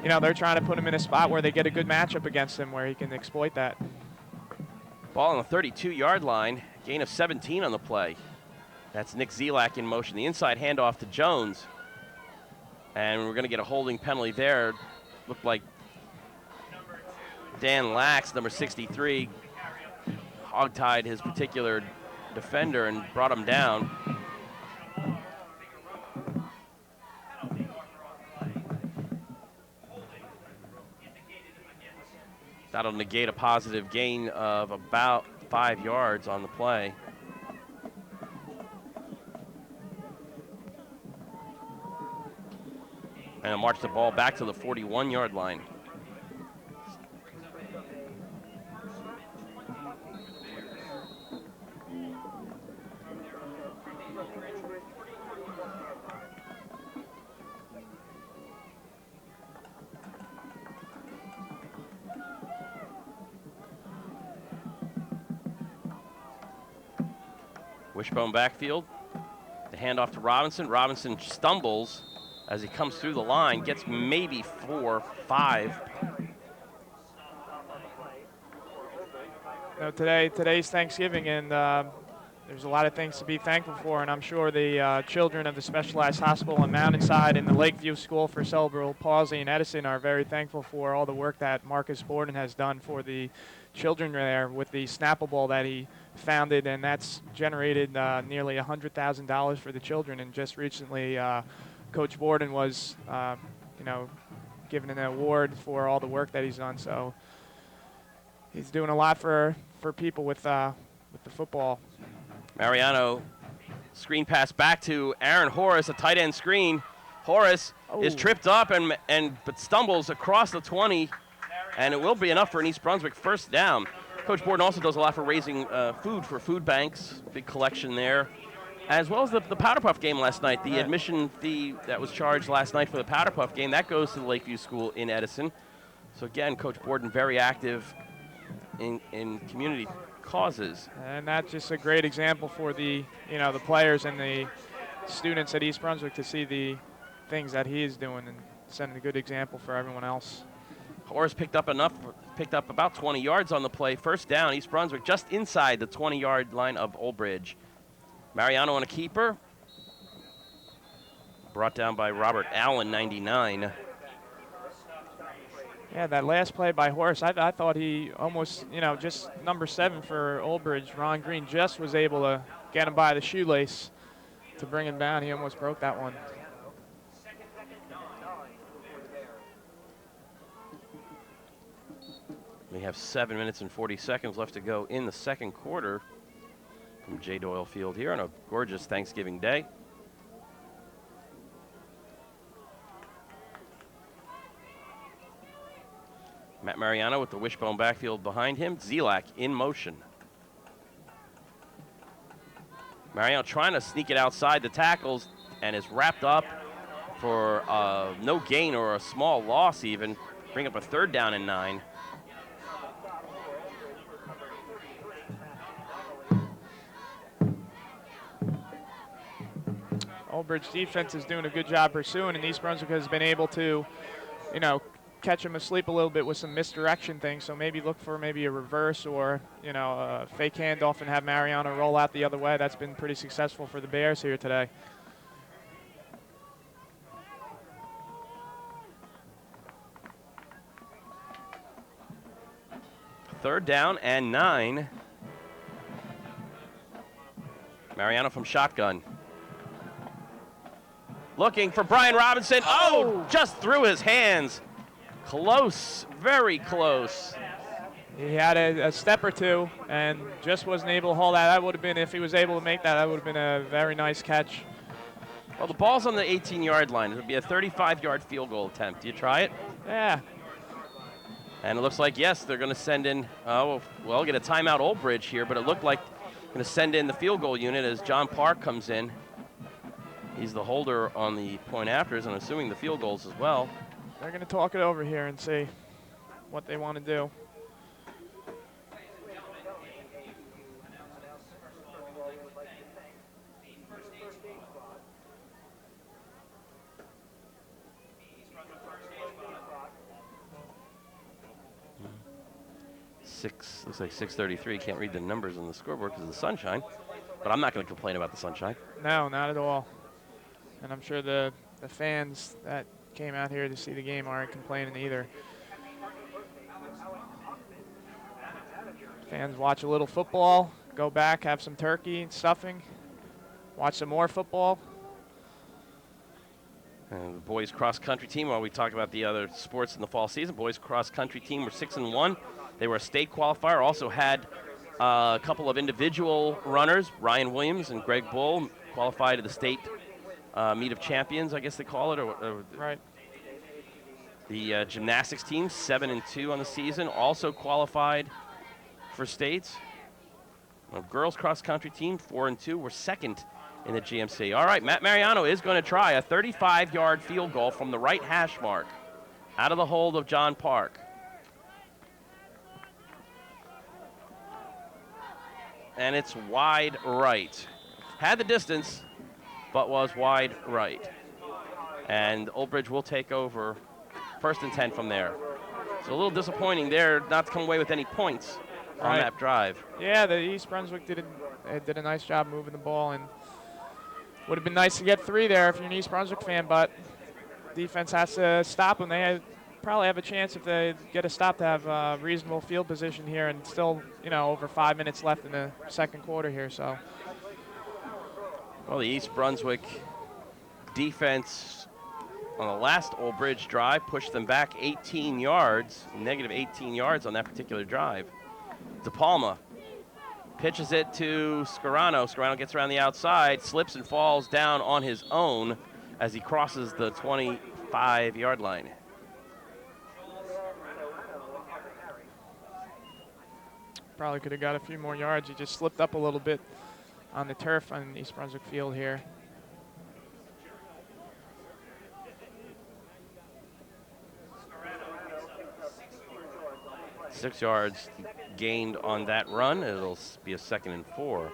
you know, they're trying to put him in a spot where they get a good matchup against him where he can exploit that. Ball on the 32-yard line, gain of 17 on the play. That's Nick Zelak in motion. The inside handoff to Jones. And we're going to get a holding penalty there. Looked like Dan Lax, number 63, hogtied his particular defender and brought him down. That'll negate a positive gain of about 5 yards on the play. And I'll march the ball back to the 41-yard line. Wishbone backfield. The handoff to Robinson. Robinson stumbles as he comes through the line, gets maybe 4, 5. You know, today's Thanksgiving, and there's a lot of things to be thankful for, and I'm sure the children of the Specialized Hospital in Mountainside and the Lakeview School for Cerebral Palsy in Edison are very thankful for all the work that Marcus Borden has done for the children there with the Snapple that he founded, and that's generated nearly $100,000 for the children. And just recently, Coach Borden was, you know, given an award for all the work that he's done. So he's doing a lot for people with the football. Mariano, screen pass back to Aaron Horace, a tight end screen. Horace is tripped up but stumbles across the 20, and it will be enough for an East Brunswick first down. Coach Borden also does a lot for raising food for food banks, big collection there, as well as the Powder Puff game last night. The admission fee that was charged last night for the Powder Puff game, that goes to the Lakeview School in Edison. So again, Coach Borden very active in community causes. And that's just a great example for the the players and the students at East Brunswick to see the things that he is doing and setting a good example for everyone else. Horace picked up about 20 yards on the play. First down, East Brunswick just inside the 20-yard line of Old Bridge. Mariano on a keeper. Brought down by Robert Allen, 99. Yeah, that last play by Horace, I thought he almost, just number 7 for Old Bridge, Ron Green, just was able to get him by the shoelace to bring him down. He almost broke that one. We have 7 minutes and 40 seconds left to go in the second quarter from J. Doyle Field here on a gorgeous Thanksgiving day. Matt Mariano with the wishbone backfield behind him. Zelak in motion. Mariano trying to sneak it outside the tackles and is wrapped up for no gain or a small loss even. Bring up a third down and 9. Old Bridge defense is doing a good job pursuing, and East Brunswick has been able to, catch him asleep a little bit with some misdirection things. So maybe look for maybe a reverse or, a fake handoff and have Mariano roll out the other way. That's been pretty successful for the Bears here today. Third down and 9. Mariano from shotgun. Looking for Brian Robinson. Oh, just through his hands. Close, very close. He had a step or two and just wasn't able to hold that. That would have been, if he was able to make that, that would have been a very nice catch. Well, the ball's on the 18-yard line. It'll be a 35-yard field goal attempt. Do you try it? Yeah. And it looks like, yes, they're going to send in, well, get a timeout Old Bridge here, but it looked like going to send in the field goal unit as John Park comes in. He's the holder on the point afters, and assuming the field goals as well. They're going to talk it over here and see what they want to do. Looks like 6:33. Can't read the numbers on the scoreboard because of the sunshine, but I'm not going to complain about the sunshine. No, not at all. And I'm sure the fans that came out here to see the game aren't complaining either. Fans watch a little football, go back, have some turkey and stuffing, watch some more football. And the boys cross-country team, while we talk about the other sports in the fall season, boys cross-country team were 6-1. They were a state qualifier, also had a couple of individual runners, Ryan Williams and Greg Bull, qualified to the state meet of champions, I guess they call it. Right. The gymnastics team, 7-2 on the season, also qualified for states. The girls cross-country team, 4-2, were second in the GMC. All right, Matt Mariano is going to try a 35-yard field goal from the right hash mark out of the hold of John Park. And it's wide right. Had the distance, but was wide right. And Old Bridge will take over 1st and 10 from there. So a little disappointing there not to come away with any points on that drive. Yeah, the East Brunswick did a nice job moving the ball, and would have been nice to get 3 there if you're an East Brunswick fan, but defense has to stop them. They probably have a chance if they get a stop to have reasonable field position here, and still, over 5 minutes left in the second quarter here. So, well, the East Brunswick defense on the last Old Bridge drive pushed them back 18 yards, negative 18 yards on that particular drive. DePalma pitches it to Scarano. Scarano gets around the outside, slips and falls down on his own as he crosses the 25-yard line. Probably could have got a few more yards. He just slipped up a little bit on the turf on East Brunswick Field here. Six yards gained on that run. It'll be a 2nd and 4.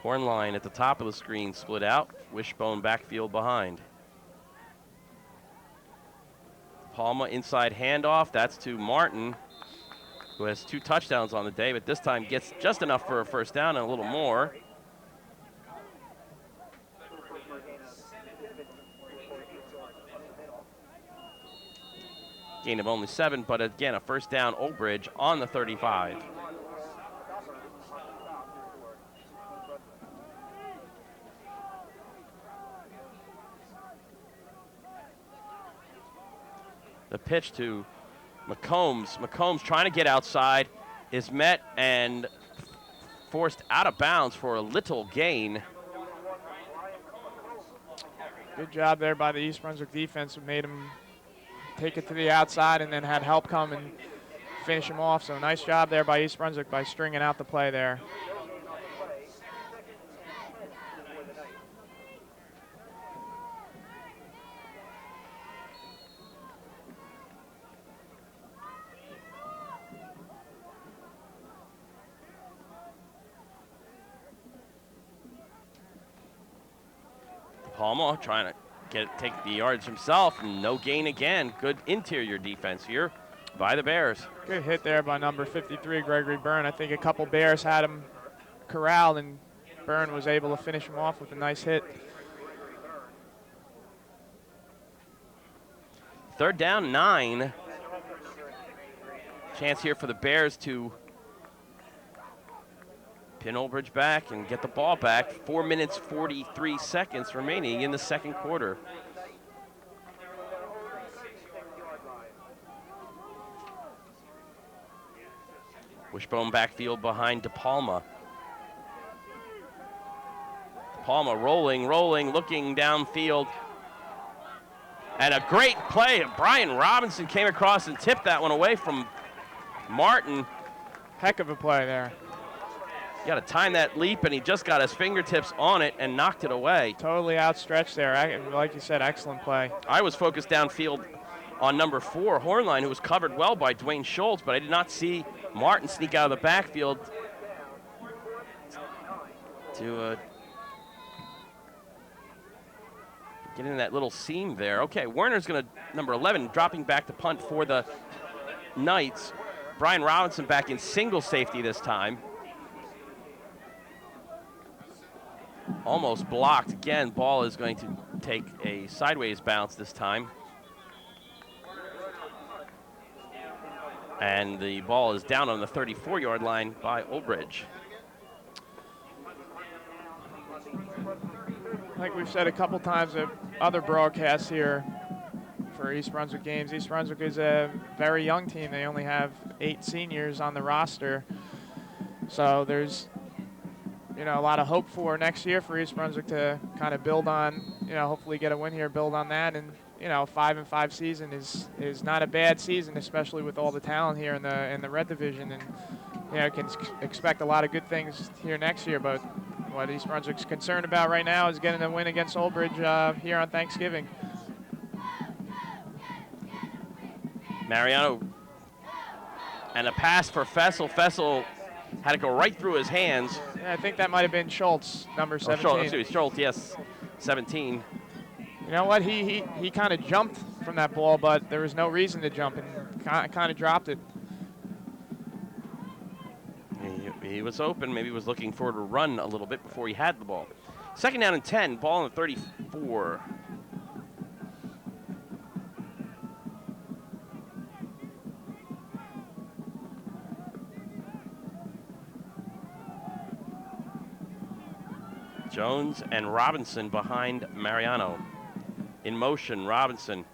Horn line at the top of the screen split out. Wishbone backfield behind. Palma inside handoff. That's to Martin, who has 2 touchdowns on the day, but this time gets just enough for a 1st down and a little more. Gain of only 7, but again, a 1st down Old Bridge on the 35. The pitch to McCombs. McCombs trying to get outside, is met and forced out of bounds for a little gain. Good job there by the East Brunswick defense, who made him take it to the outside and then had help come and finish him off. So nice job there by East Brunswick by stringing out the play there. Palma trying to take the yards himself, and no gain again. Good interior defense here by the Bears. Good hit there by number 53, Gregory Byrne. I think a couple Bears had him corralled, and Byrne was able to finish him off with a nice hit. 3rd down, 9. Chance here for the Bears to pin Old Bridge back and get the ball back. 4 minutes, 43 seconds remaining in the second quarter. Wishbone backfield behind DePalma. DePalma rolling, looking downfield. And a great play. Brian Robinson came across and tipped that one away from Martin. Heck of a play there. You got to time that leap, and he just got his fingertips on it and knocked it away. Totally outstretched there. Like you said, excellent play. I was focused downfield on number 4, Hornline, who was covered well by Dwayne Schultz, but I did not see Martin sneak out of the backfield to get in that little seam there. Okay, Werner's going to, number 11, dropping back to punt for the Knights. Brian Robinson back in single safety this time. Almost blocked. Again, ball is going to take a sideways bounce this time. And the ball is down on the 34-yard line by Old Bridge. Like we've said a couple times at other broadcasts here for East Brunswick games, East Brunswick is a very young team. They only have 8 seniors on the roster. So there's, a lot of hope for next year for East Brunswick to kind of build on, hopefully get a win here, build on that. And, 5-5 season is not a bad season, especially with all the talent here in the Red Division. And, can expect a lot of good things here next year. But what East Brunswick's concerned about right now is getting a win against Old Bridge here on Thanksgiving. Mariano, and a pass for Fessel. Fessel had to go right through his hands. Yeah, I think that might have been Schultz, number 17. Schultz, yes, 17. You know what? He kind of jumped from that ball, but there was no reason to jump, and kind of dropped it. He was open. Maybe he was looking for it to run a little bit before he had the ball. 2nd down and 10. Ball on the 34. Jones and Robinson behind Mariano. In motion, Robinson.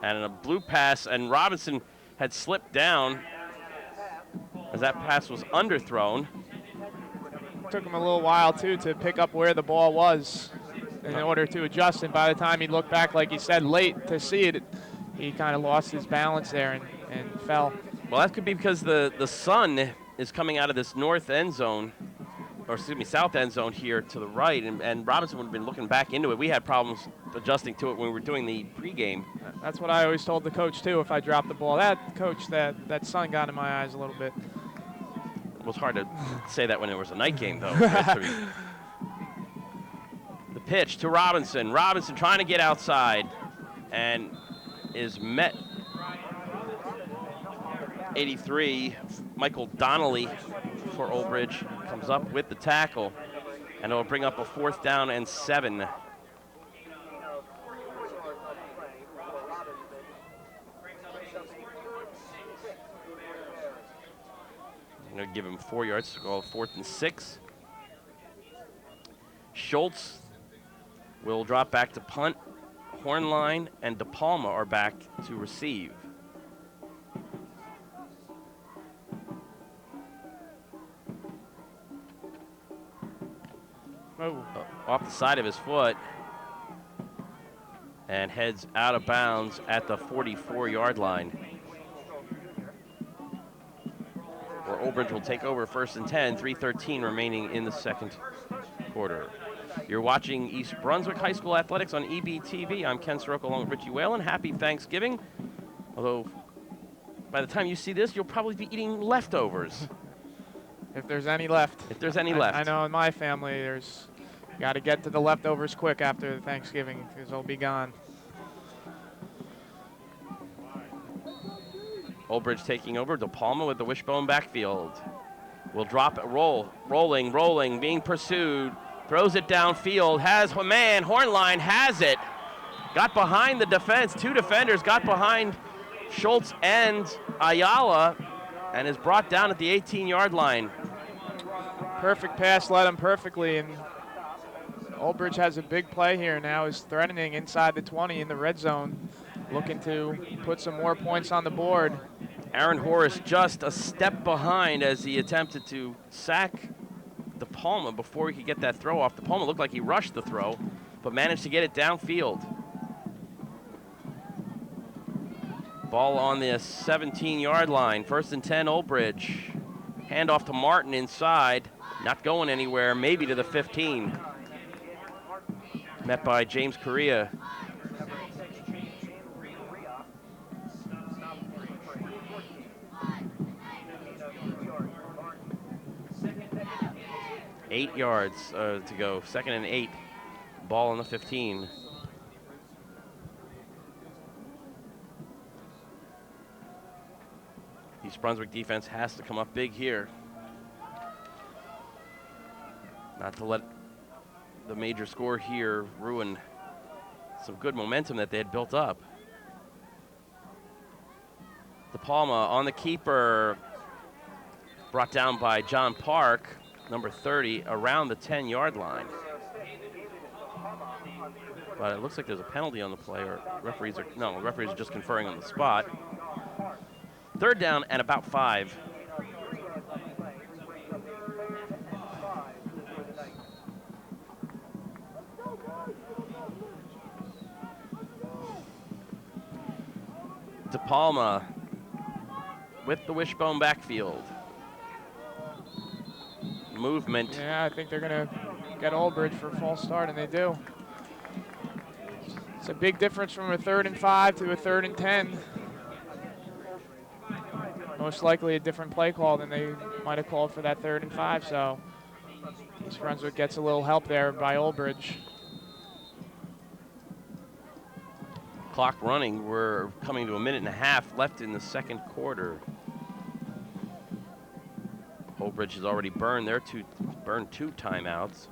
And a blue pass, and Robinson had slipped down as that pass was underthrown. Took him a little while, too, to pick up where the ball was in order to adjust. And by the time he looked back, like he said, late to see it, he kind of lost his balance there and fell. Well, that could be because the sun is coming out of this north end zone, or excuse me, south end zone here to the right, and Robinson would have been looking back into it. We had problems adjusting to it when we were doing the pregame. That's what I always told the coach, too, if I dropped the ball. That sun got in my eyes a little bit. It was hard to say that when it was a night game, though. The pitch to Robinson. Robinson trying to get outside and is met. 83, Michael Donnelly for Old Bridge comes up with the tackle, and it'll bring up a 4th down and 7. I'm going to give him 4 yards to go 4th and 6. Schultz will drop back to punt. Hornline and DePalma are back to receive. Off the side of his foot and heads out of bounds at the 44-yard line, where Old Bridge will take over 1st and 10, 3:13 remaining in the 2nd quarter. You're watching East Brunswick High School Athletics on EBTV. I'm Ken Saroka along with Richie Whalen. Happy Thanksgiving. Although by the time you see this, you'll probably be eating leftovers. If there's any left. If there's any left. I know in my family got to get to the leftovers quick after Thanksgiving because they'll be gone. Old Bridge taking over. DePalma with the wishbone backfield. Will drop it, rolling, being pursued. Throws it downfield. Hornline has it. Got behind the defense. 2 defenders got behind Schultz and Ayala and is brought down at the 18-yard line. Perfect pass led him perfectly, and Old Bridge has a big play here now, is threatening inside the 20 in the red zone. looking to put some more points on the board. Aaron Horace just a step behind as he attempted to sack De Palma before he could get that throw off. De Palma looked like he rushed the throw, but managed to get it downfield. Ball on the 17-yard line. 1st and 10, Old Bridge. Handoff to Martin inside. Not going anywhere, maybe to the 15. Met by James Correa. Eight yards to go. 2nd and 8. Ball on the 15. East Brunswick defense has to come up big here. Not to let the major score here ruin some good momentum that they had built up. De Palma on the keeper, brought down by John Park, number 30, around the 10-yard line. But it looks like there's a penalty on the play, or referees are just conferring on the spot. 3rd down and about 5. De Palma with the wishbone backfield. Movement. Yeah, I think they're going to get Old Bridge for a false start, and they do. It's a big difference from a 3rd and 5 to a 3rd and 10. Most likely a different play call than they might have called for that 3rd and 5, so East Brunswick gets a little help there by Old Bridge. Clock running. We're coming to a minute and a half left in the 2nd quarter. Old Bridge has already burned two timeouts.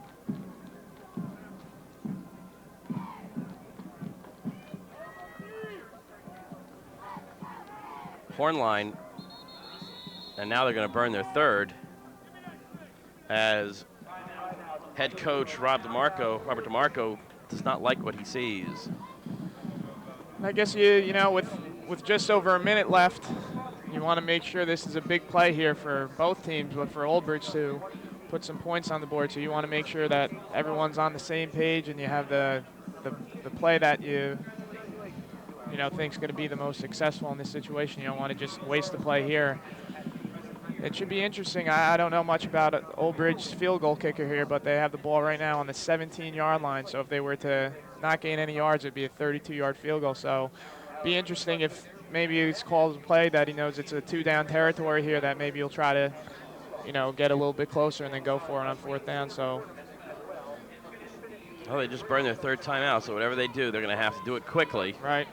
Horn line, and now they're going to burn their 3rd as head coach Robert DeMarco does not like what he sees. I guess you know with just over a minute left, you want to make sure this is a big play here for both teams, but for Old Bridge to put some points on the board. So you want to make sure that everyone's on the same page and you have the play that you think's going to be the most successful in this situation. You don't want to just waste the play here. It should be interesting. I don't know much about Old Bridge's field goal kicker here, but they have the ball right now on the 17-yard line. So if they were to not gain any yards, it'd be a 32-yard field goal. So be interesting if maybe he's called a play that he knows it's a 2-down territory here, that maybe he'll try to, get a little bit closer and then go for it on 4th down. So. Oh, they just burned their 3rd timeout, so whatever they do, they're going to have to do it quickly. Right.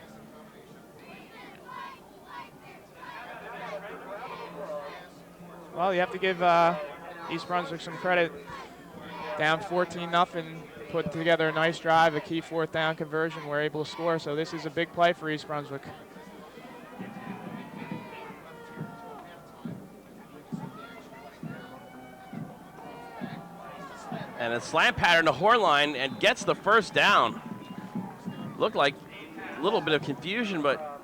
Well, you have to give East Brunswick some credit. Down 14-0, put together a nice drive, a key 4th down conversion. We're able to score, so this is a big play for East Brunswick. And a slant pattern to Horn line and gets the 1st down. Looked like a little bit of confusion, but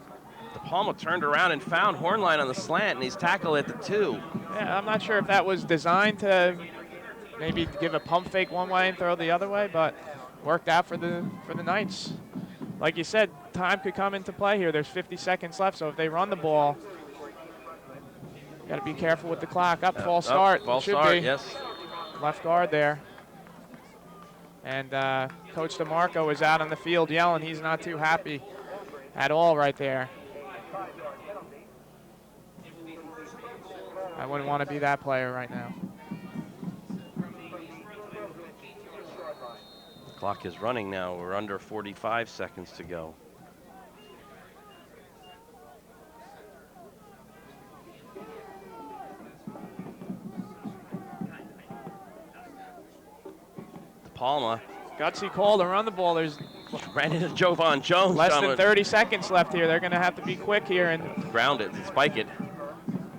De Palma turned around and found Horn line on the slant, and he's tackled at the 2. Yeah, I'm not sure if that was designed to maybe give a pump fake one way and throw the other way, but worked out for the Knights. Like you said, time could come into play here. There's 50 seconds left, so if they run the ball, got to be careful with the clock. False start. False should start, be. yes. Left guard there. And Coach DeMarco is out on the field yelling. He's not too happy at all right there. I wouldn't want to be that player right now. The clock is running now. We're under 45 seconds to go. De Palma. Gutsy call to run the ball. There's ran into Jovan Jones. less than 30 seconds left here. They're going to have to be quick here and ground it, spike it.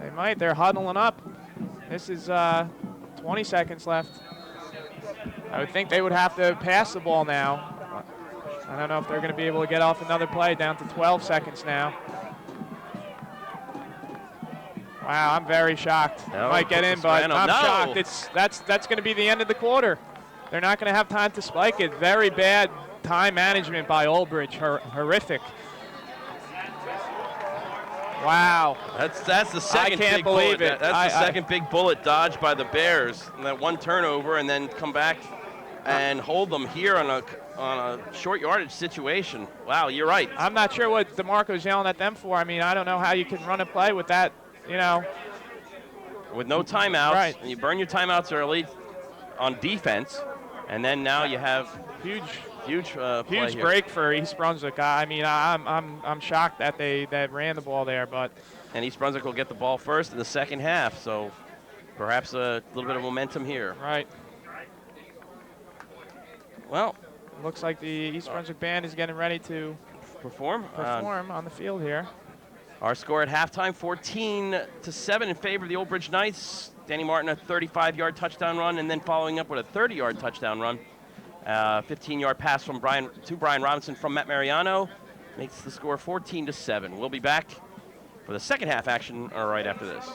They might. They're huddling up. This is 20 seconds left. I would think they would have to pass the ball now. I don't know if they're going to be able to get off another play. Down to 12 seconds now. Wow, I'm very shocked. No, Might get in, but Randall. I'm No. shocked. That's going to be the end of the quarter. They're not going to have time to spike it. Very bad time management by Old-Bridge. Horrific. Wow. That's the second can't big believe bullet. it. That's the second big bullet dodged by the Bears. And that one turnover, and then come back and hold them here on a short yardage situation. Wow, you're right. I'm not sure what DeMarco's yelling at them for. I mean, I don't know how you can run a play with that, you know. With no timeouts, Right. and you burn your timeouts early on defense, and then now you have Huge play Huge here. break for East Brunswick. I mean, I'm shocked that they ran the ball there, but And East Brunswick will get the ball first in the second half, so perhaps a little bit of momentum here. right. Well, Looks like the East Brunswick band is getting ready to perform. perform on the field here. Our score at halftime, 14-7 in favor of the Old Bridge Knights. Danny Martin, a 35-yard touchdown run, and then following up with a 30-yard touchdown run. 15-yard pass from Brian Robinson from Matt Mariano makes the score 14-7. We'll be back for the second half action right after this.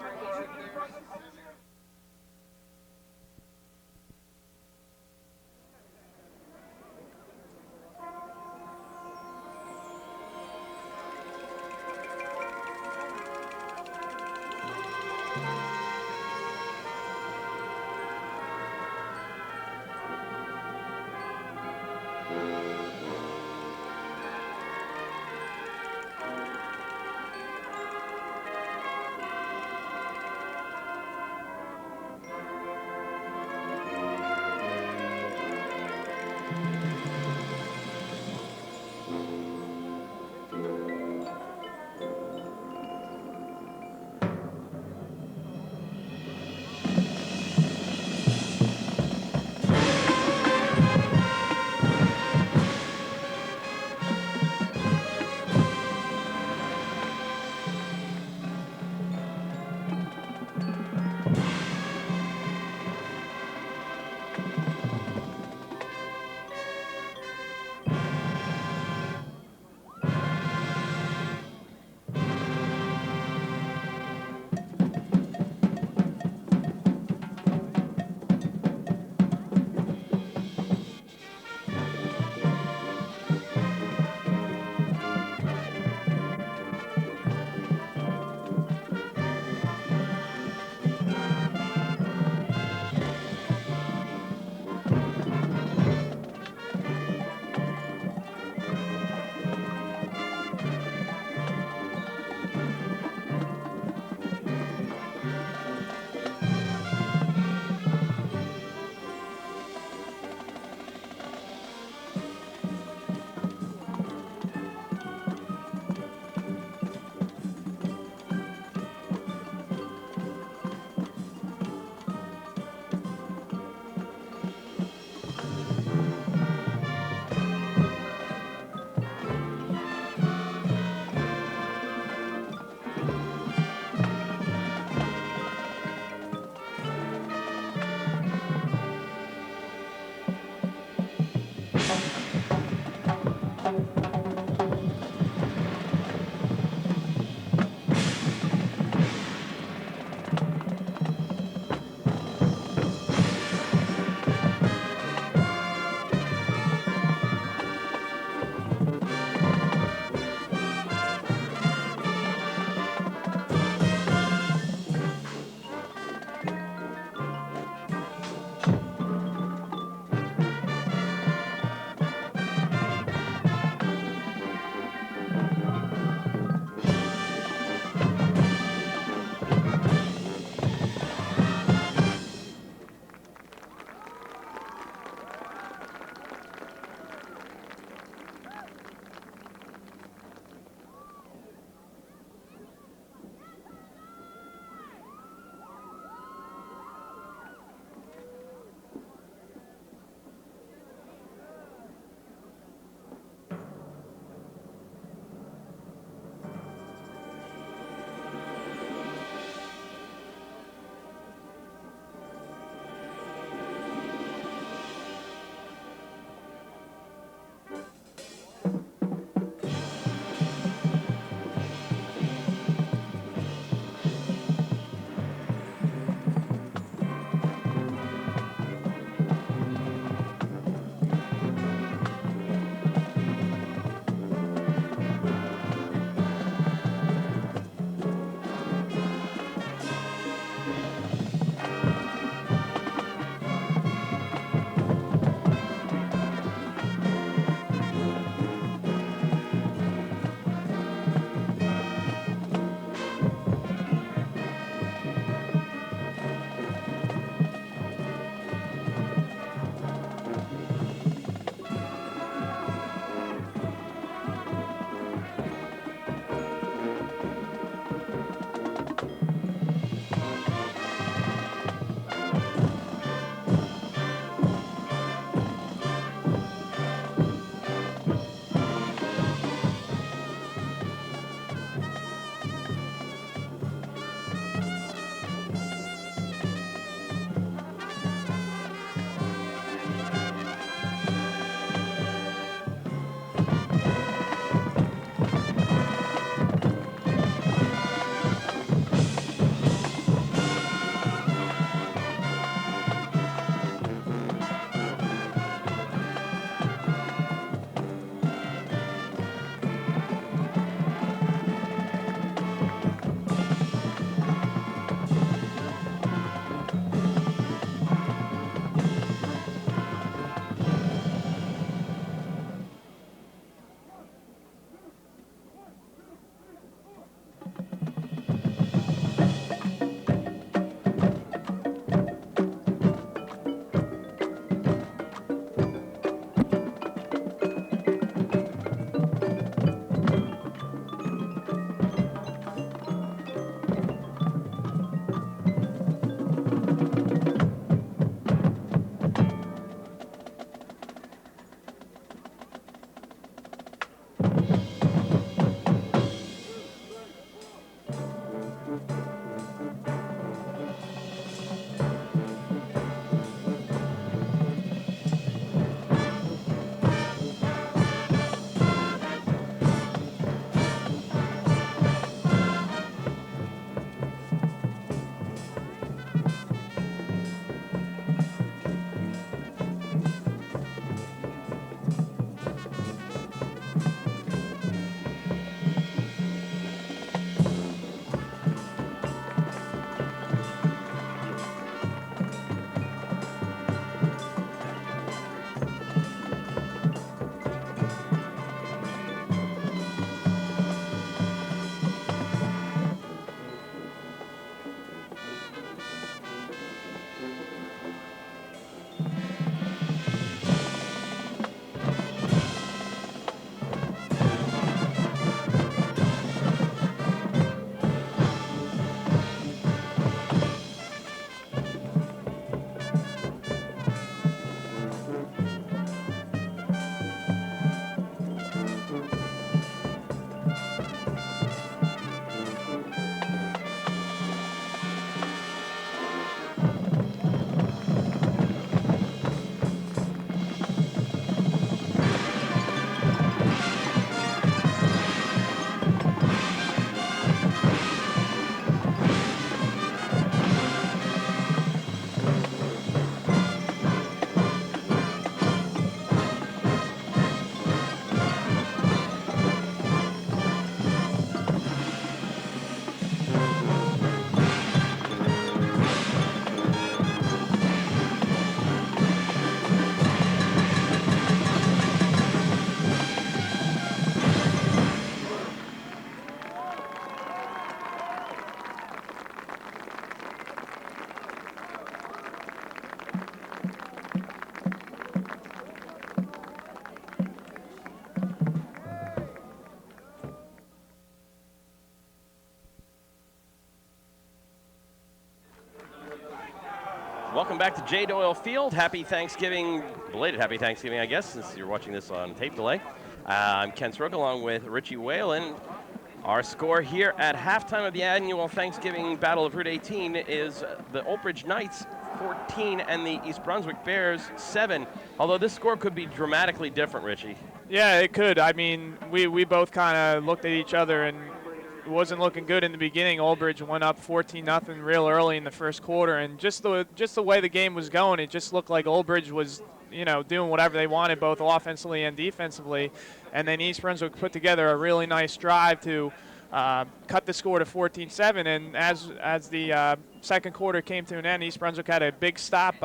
Welcome back to J. Doyle Field. Happy Thanksgiving, belated happy Thanksgiving, I guess, since you're watching this on tape delay. I'm Ken Saroka along with Richie Whalen. Our score here at halftime of the annual Thanksgiving Battle of Route 18 is the Old Bridge Knights 14 and the East Brunswick Bears 7. Although this score could be dramatically different, Richie. Yeah, it could. I mean, we both kind of looked at each other, and it wasn't looking good in the beginning. Old Bridge went up 14-0 real early in the first quarter, and just the way the game was going, it just looked like Old Bridge was, doing whatever they wanted, both offensively and defensively. And then East Brunswick put together a really nice drive to cut the score to 14-7. And as the second quarter came to an end, East Brunswick had a big stop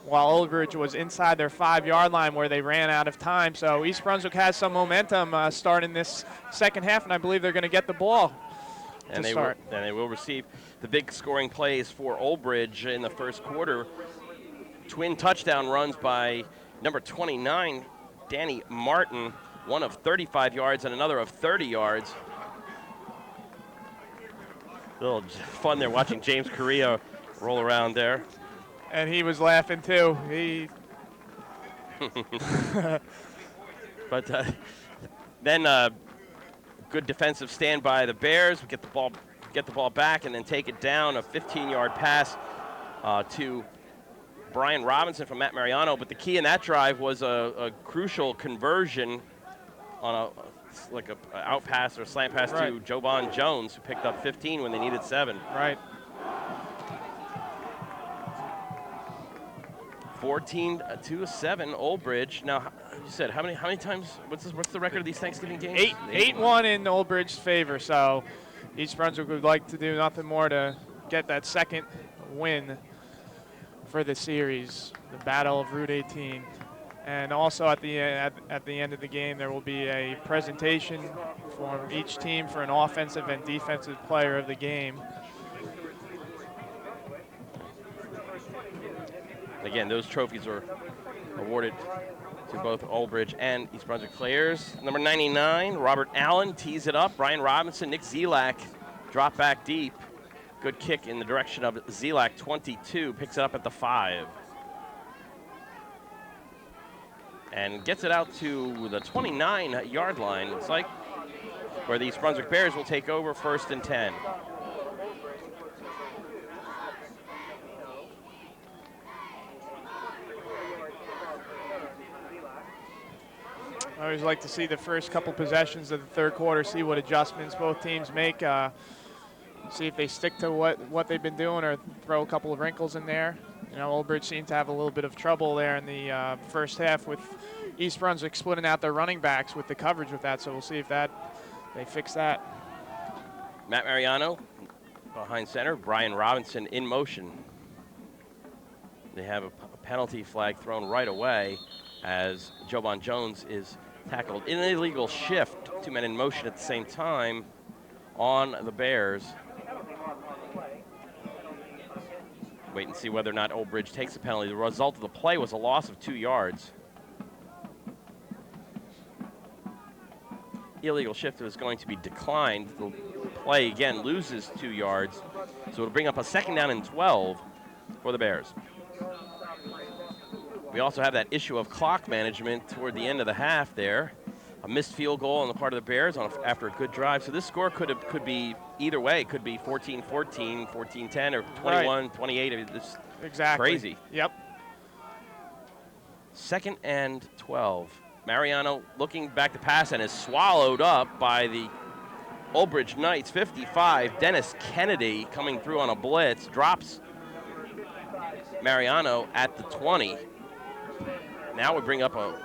while Old Bridge was inside their 5-yard line where they ran out of time. So East Brunswick has some momentum starting this second half, and I believe they're going to get the ball And they will receive the big scoring plays for Old Bridge in the first quarter. Twin touchdown runs by number 29, Danny Martin, one of 35 yards and another of 30 yards. A little fun there watching James Correa roll around there. And he was laughing too. But then good defensive stand by the Bears. We get the ball back and then take it down. A 15-yard pass to Brian Robinson from Matt Mariano. But the key in that drive was a crucial conversion on a out pass or slant pass to Joban Jones, who picked up 15 when they needed 7. Right. 14-7, Old Bridge. Now, you said how many times? What's the record of these Thanksgiving games? 8-1 in Old Bridge's favor. So East Brunswick would like to do nothing more to get that second win for the series, the Battle of Route 18. And also at the end of the game, there will be a presentation from each team for an offensive and defensive player of the game. Again, those trophies are awarded to both Old Bridge and East Brunswick players. Number 99, Robert Allen tees it up. Brian Robinson, Nick Zelak drop back deep. Good kick in the direction of Zelak, 22, picks it up at the 5. And gets it out to the 29-yard line, looks like, where the East Brunswick Bears will take over 1st and 10. I always like to see the first couple possessions of the third quarter, see what adjustments both teams make, see if they stick to what they've been doing or throw a couple of wrinkles in there. Old Bridge seemed to have a little bit of trouble there in the first half with East Brunswick splitting out their running backs with the coverage with that, so we'll see if they fix that. Matt Mariano behind center, Brian Robinson in motion. They have a penalty flag thrown right away as Joban Jones is tackled in an illegal shift. 2 men in motion at the same time on the Bears. Wait and see whether or not Old Bridge takes a penalty. The result of the play was a loss of 2 yards. Illegal shift is going to be declined. The play again loses 2 yards, so it'll bring up a 2nd down and 12 for the Bears. We also have that issue of clock management toward the end of the half there. A missed field goal on the part of the Bears after a good drive. So this score could be either way. It could be 14-14, 14-10, or 21-28. It's exactly crazy. Yep. 2nd and 12. Mariano looking back to pass and is swallowed up by the Old Bridge Knights. 55, Dennis Kennedy coming through on a blitz, drops Mariano at the 20. Now we bring up a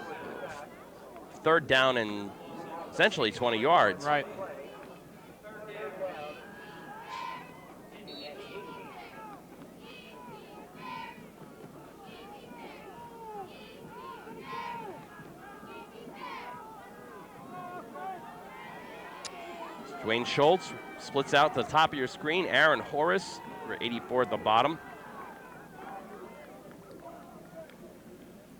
3rd down and essentially 20 yards. Right. Dwayne Schultz splits out to the top of your screen. Aaron Horace, 84 at the bottom.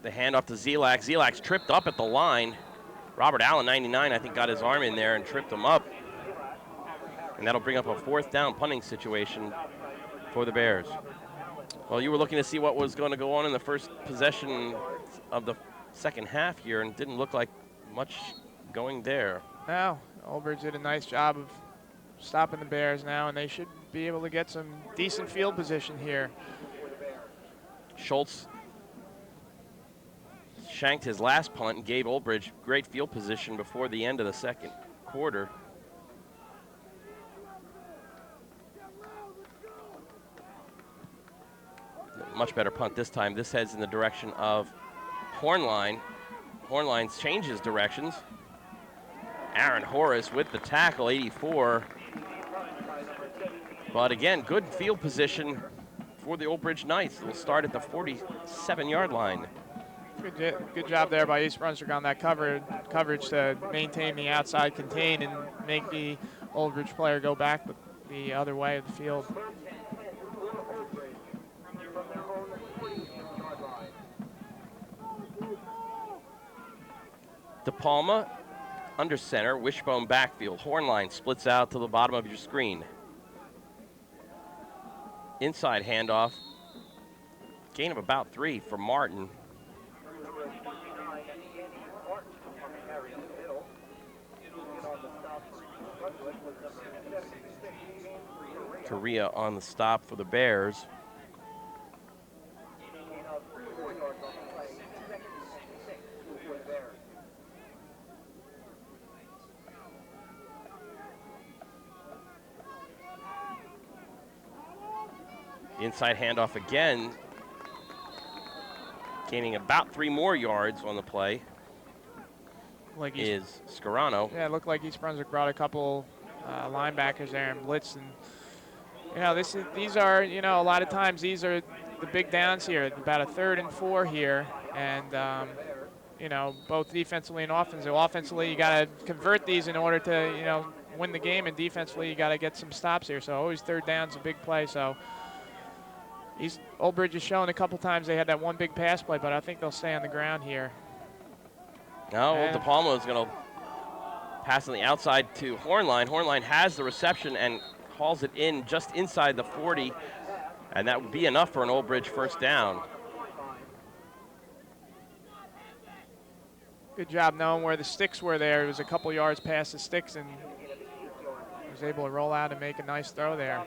The handoff to Zelak. Zelak's tripped up at the line. Robert Allen, 99, I think got his arm in there and tripped him up. And that'll bring up a 4th down punting situation for the Bears. Well, you were looking to see what was going to go on in the first possession of the second half here, and didn't look like much going there. Now, Old Bridge did a nice job of stopping the Bears now, and they should be able to get some decent field position here. Schultz shanked his last punt and gave Old Bridge great field position before the end of the second quarter. Much better punt this time. This heads in the direction of Hornline. Hornline changes directions. Aaron Horace with the tackle, 84. But again, good field position for the Old Bridge Knights. They'll start at the 47-yard line. Good job there by East Brunswick on that coverage to maintain the outside contain and make the Old Bridge player go back the other way of the field. De Palma under center, wishbone backfield. Hornline splits out to the bottom of your screen. Inside handoff. Gain of about 3 for Martin. Correa on the stop for the Bears. Inside handoff again. Gaining about 3 more yards on the play Like is Scarano. Yeah, it looked like East Brunswick brought a couple linebackers there and blitz, and these are a lot of times these are the big downs here. About a 3rd and 4 here, and both defensively and offensively. Offensively, you got to convert these in order to win the game, and defensively, you got to get some stops here. So always 3rd down's a big play. So Old Bridge has shown a couple times they had that one big pass play, but I think they'll stay on the ground here. No, De Palma is going to pass on the outside to Hornline. Hornline has the reception and hauls it in just inside the 40, and that would be enough for an Old Bridge first down. Good job knowing where the sticks were there. It was a couple yards past the sticks, and was able to roll out and make a nice throw there.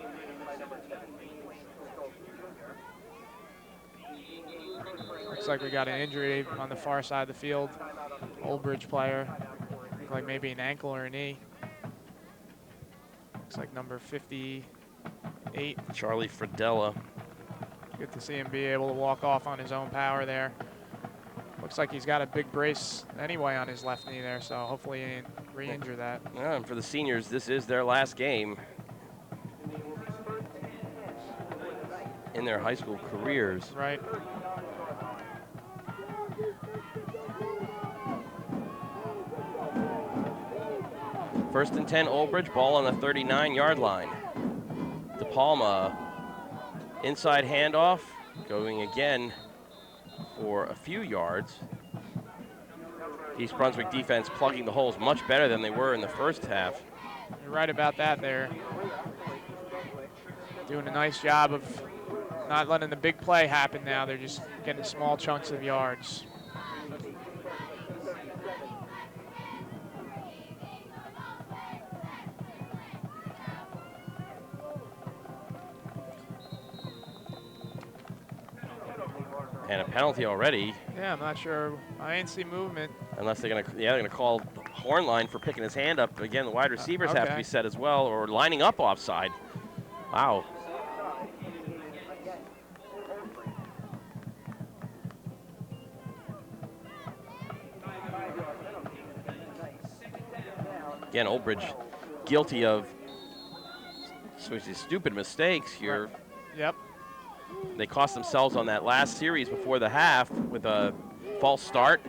Looks like we got an injury on the far side of the field. Old Bridge player. Looked like maybe an ankle or a knee. Looks like number 58. Charlie Fradella. Good to see him be able to walk off on his own power there. Looks like he's got a big brace anyway on his left knee there, so hopefully he didn't re-injure that. Yeah, and for the seniors, this is their last game in their high school careers. Right. First and 10, Old Bridge, ball on the 39-yard line. De Palma, inside handoff, going again for a few yards. East Brunswick defense plugging the holes much better than they were in the first half. You're right about that there. Doing a nice job of not letting the big play happen now. They're just getting small chunks of yards. And a penalty already. Yeah, I'm not sure. I ain't see movement. Unless they're gonna call Hornline for picking his hand up. Again, the wide receivers have to be set as well, or lining up offside. Wow. Again, Old Bridge guilty of stupid mistakes here. Yep. They cost themselves on that last series before the half with a false start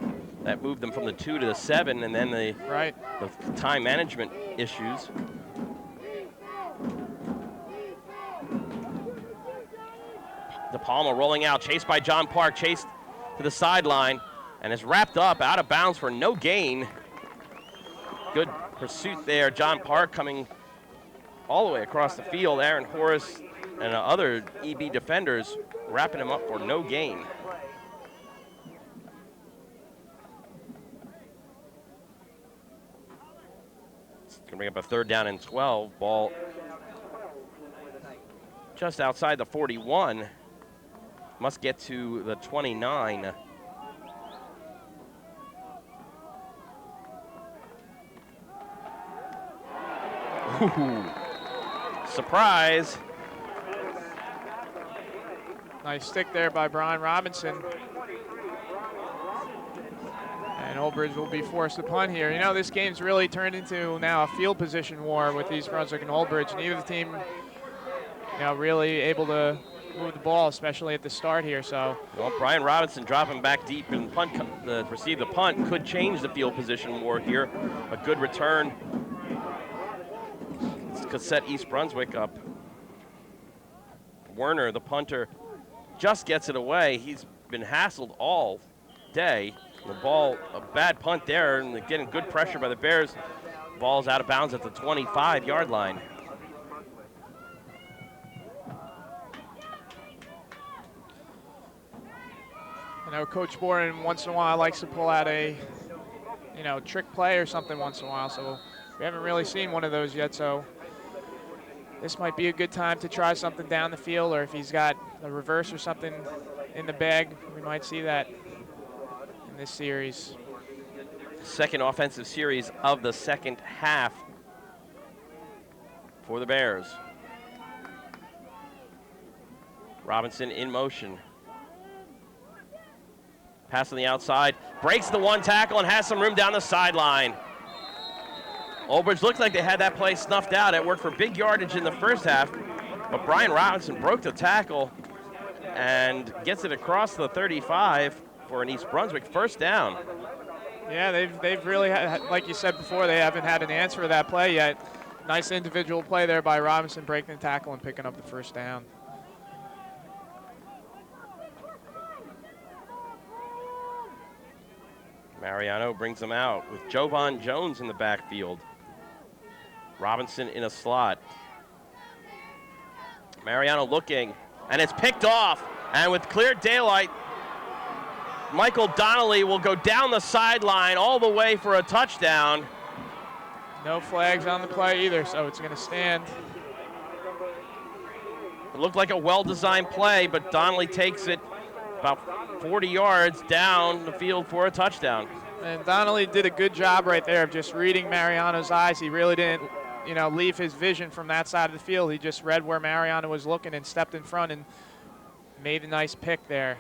that moved them from the 2 to the 7, and then the time management issues. De Palma rolling out, chased by John Park, chased to the sideline, and is wrapped up out of bounds for no gain. Good pursuit there. John Park coming all the way across the field. Aaron Horace and other EB defenders wrapping him up for no gain. It's going to bring up a 3rd down and 12. Ball just outside the 41. Must get to the 29. Ooh. Surprise. Nice stick there by Brian Robinson. And Old Bridge will be forced to punt here. You know, this game's really turned into now a field position war with East Brunswick and Old Bridge. Neither team, you know, really able to move the ball, especially at the start here. So, well, Brian Robinson dropping back deep and receive the punt could change the field position war here. A good return could set East Brunswick up. Werner, the punter, just gets it away. He's been hassled all day. The ball, a bad punt there, and they're getting good pressure by the Bears. Ball's out of bounds at the 25-yard line. I know Coach Boren once in a while likes to pull out a, you know, trick play or something once in a while. So we haven't really seen one of those yet. So this might be a good time to try something down the field, or if he's got a reverse or something in the bag, we might see that in this series. Second offensive series of the second half for the Bears. Robinson in motion. Pass on the outside, breaks the one tackle and has some room down the sideline. Old Bridge looked like they had that play snuffed out. It worked for big yardage in the first half, but Brian Robinson broke the tackle and gets it across the 35 for an East Brunswick first down. Yeah, they've really had, like you said before, they haven't had an answer to that play yet. Nice individual play there by Robinson, breaking the tackle and picking up the first down. Mariano brings them out with Jovan Jones in the backfield. Robinson in a slot. Mariano looking, and it's picked off. And with clear daylight, Michael Donnelly will go down the sideline all the way for a touchdown. No flags on the play either, so it's going to stand. It looked like a well-designed play, but Donnelly takes it about 40 yards down the field for a touchdown. And Donnelly did a good job right there of just reading Mariano's eyes. He really didn't, you know, leave his vision from that side of the field. He just read where Mariano was looking and stepped in front and made a nice pick there.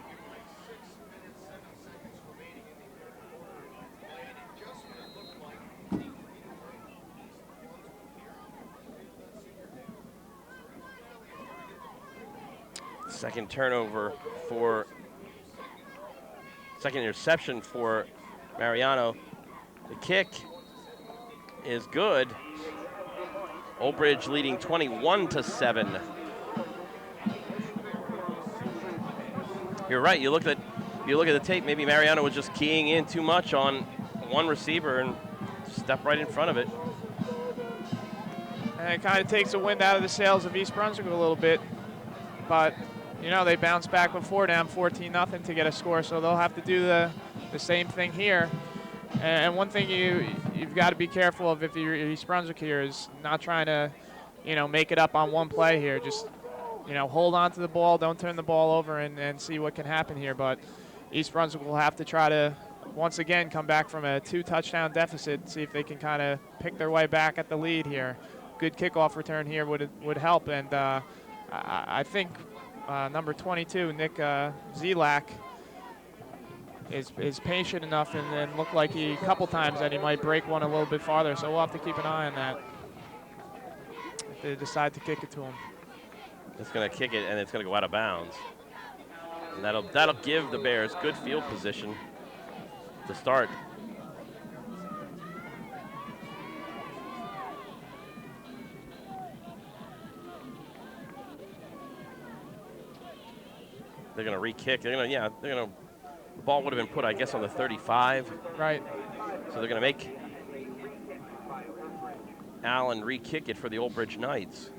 Second interception for Mariano. The kick is good. Old Bridge leading 21-7. You're right. You look at the tape. Maybe Mariano was just keying in too much on one receiver and stepped right in front of it. And it kind of takes the wind out of the sails of East Brunswick a little bit, but you know, they bounced back before, down 14-0 to get a score, so they'll have to do the same thing here. And one thing you've got to be careful of if you're East Brunswick here is not trying to, you know, make it up on one play here. Just, you know, hold on to the ball, don't turn the ball over, and see what can happen here. But East Brunswick will have to try to, once again, come back from a 2-touchdown deficit, see if they can kind of pick their way back at the lead here. Good kickoff return here would help, and I think number 22, Nick Zelak, is patient enough and looked like a couple times that he might break one a little bit farther. So we'll have to keep an eye on that if they decide to kick it to him. It's going to kick it, and it's going to go out of bounds. And that'll give the Bears good field position to start. They're going to re-kick. The ball would have been put, I guess, on the 35. Right. So they're going to make Allen re-kick it for the Old Bridge Knights.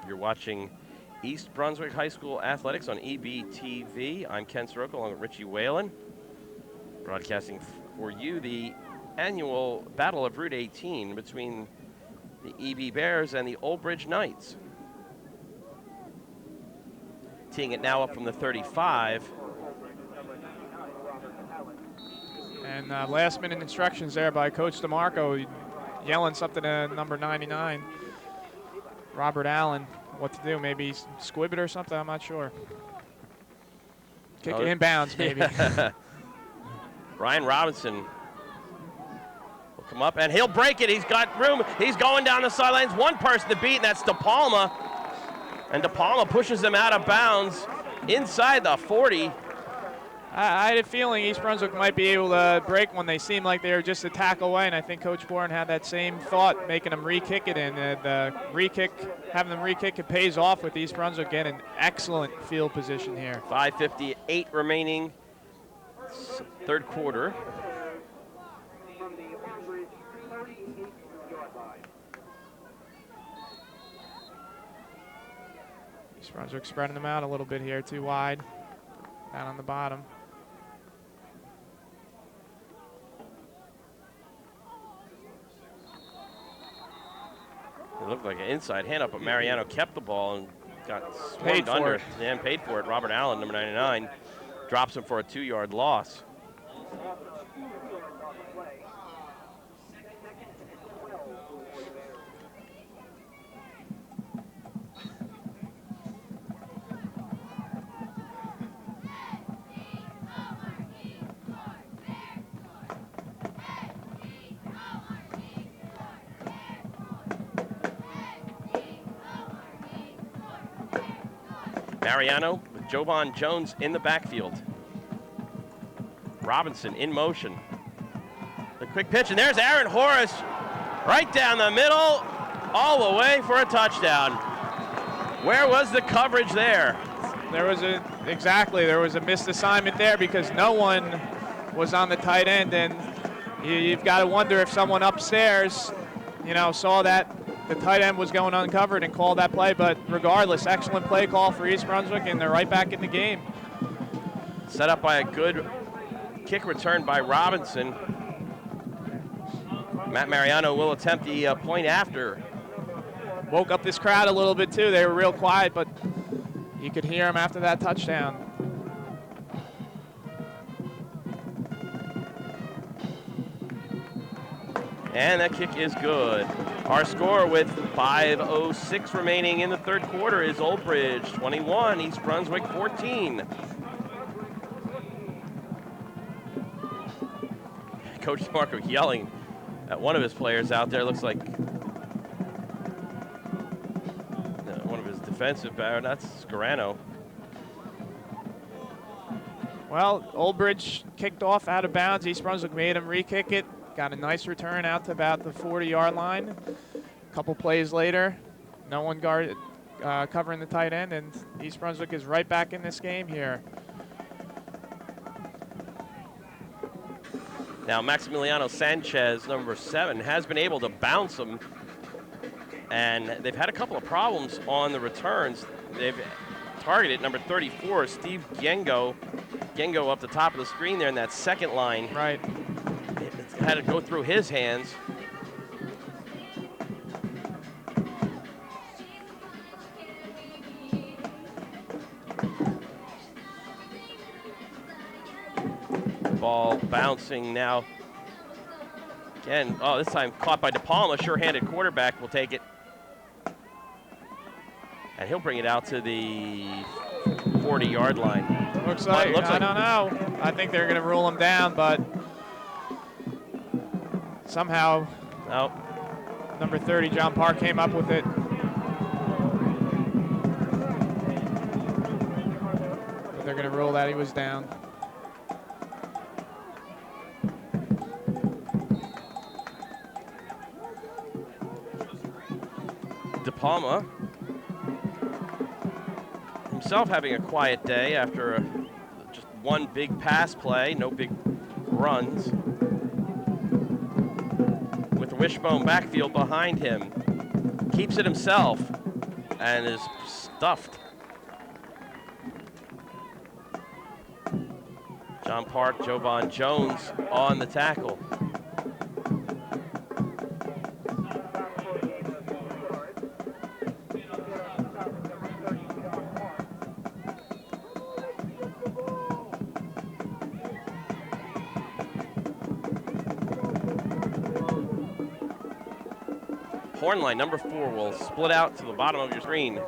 You're watching East Brunswick High School Athletics on EBTV. I'm Ken Saroka along with Richie Whalen, broadcasting for you the annual Battle of Route 18 between the EB Bears and the Old Bridge Knights. Teeing it now up from the 35. And last minute instructions there by Coach DeMarco, yelling something to number 99, Robert Allen, what to do. Maybe squib it or something, I'm not sure. Kick it inbounds, maybe. Ryan Robinson will come up, and he'll break it. He's got room. He's going down the sidelines. One person to beat, and that's DePalma. And DePalma pushes him out of bounds inside the 40. I had a feeling East Brunswick might be able to break when they seemed like they were just a tackle away, and I think Coach Bourne had that same thought, making them re-kick it, and having them re-kick it pays off with East Brunswick getting an excellent field position here. 5:58 remaining, third quarter. East Brunswick spreading them out a little bit here, too wide, down on the bottom. It looked like an inside hand up, but Mariano kept the ball and got Paid swarmed under. for it. And paid for it. Robert Allen, number 99, drops him for a 2-yard loss. Mariano with Jovan Jones in the backfield. Robinson in motion. The quick pitch, and there's Aaron Horace right down the middle, all the way for a touchdown. Where was the coverage there? There was a missed assignment there because no one was on the tight end, and you've got to wonder if someone upstairs, saw that the tight end was going uncovered and called that play. But regardless, excellent play call for East Brunswick, and they're right back in the game. Set up by a good kick return by Robinson. Matt Mariano will attempt the point after. Woke up this crowd a little bit too. They were real quiet, but you could hear them after that touchdown. And that kick is good. Our score with 5:06 remaining in the third quarter is Old Bridge 21, East Brunswick 14. Coach Marco yelling at one of his players out there. Looks like one of his defensive back. That's Scarano. Well, Old Bridge kicked off out of bounds. East Brunswick made him re-kick it. Got a nice return out to about the 40-yard line. A couple plays later, no one covering the tight end, and East Brunswick is right back in this game here. Now, Maximiliano Sanchez, number 7, has been able to bounce him, and they've had a couple of problems on the returns. They've targeted number 34, Steve Gengo. Gengo up the top of the screen there in that second line. Right. Had to go through his hands. Ball bouncing now. Again, this time caught by DePalma. Sure-handed quarterback will take it. And he'll bring it out to the 40-yard line. Looks like, I don't know. I think they're going to rule him down, but somehow number 30, John Park, came up with it. But they're going to rule that he was down. DePalma himself having a quiet day after just one big pass play, no big runs. With the wishbone backfield behind him. Keeps it himself. and is stuffed. John Park, Jovan Jones on the tackle. Horn line number 4 will split out to the bottom of your screen.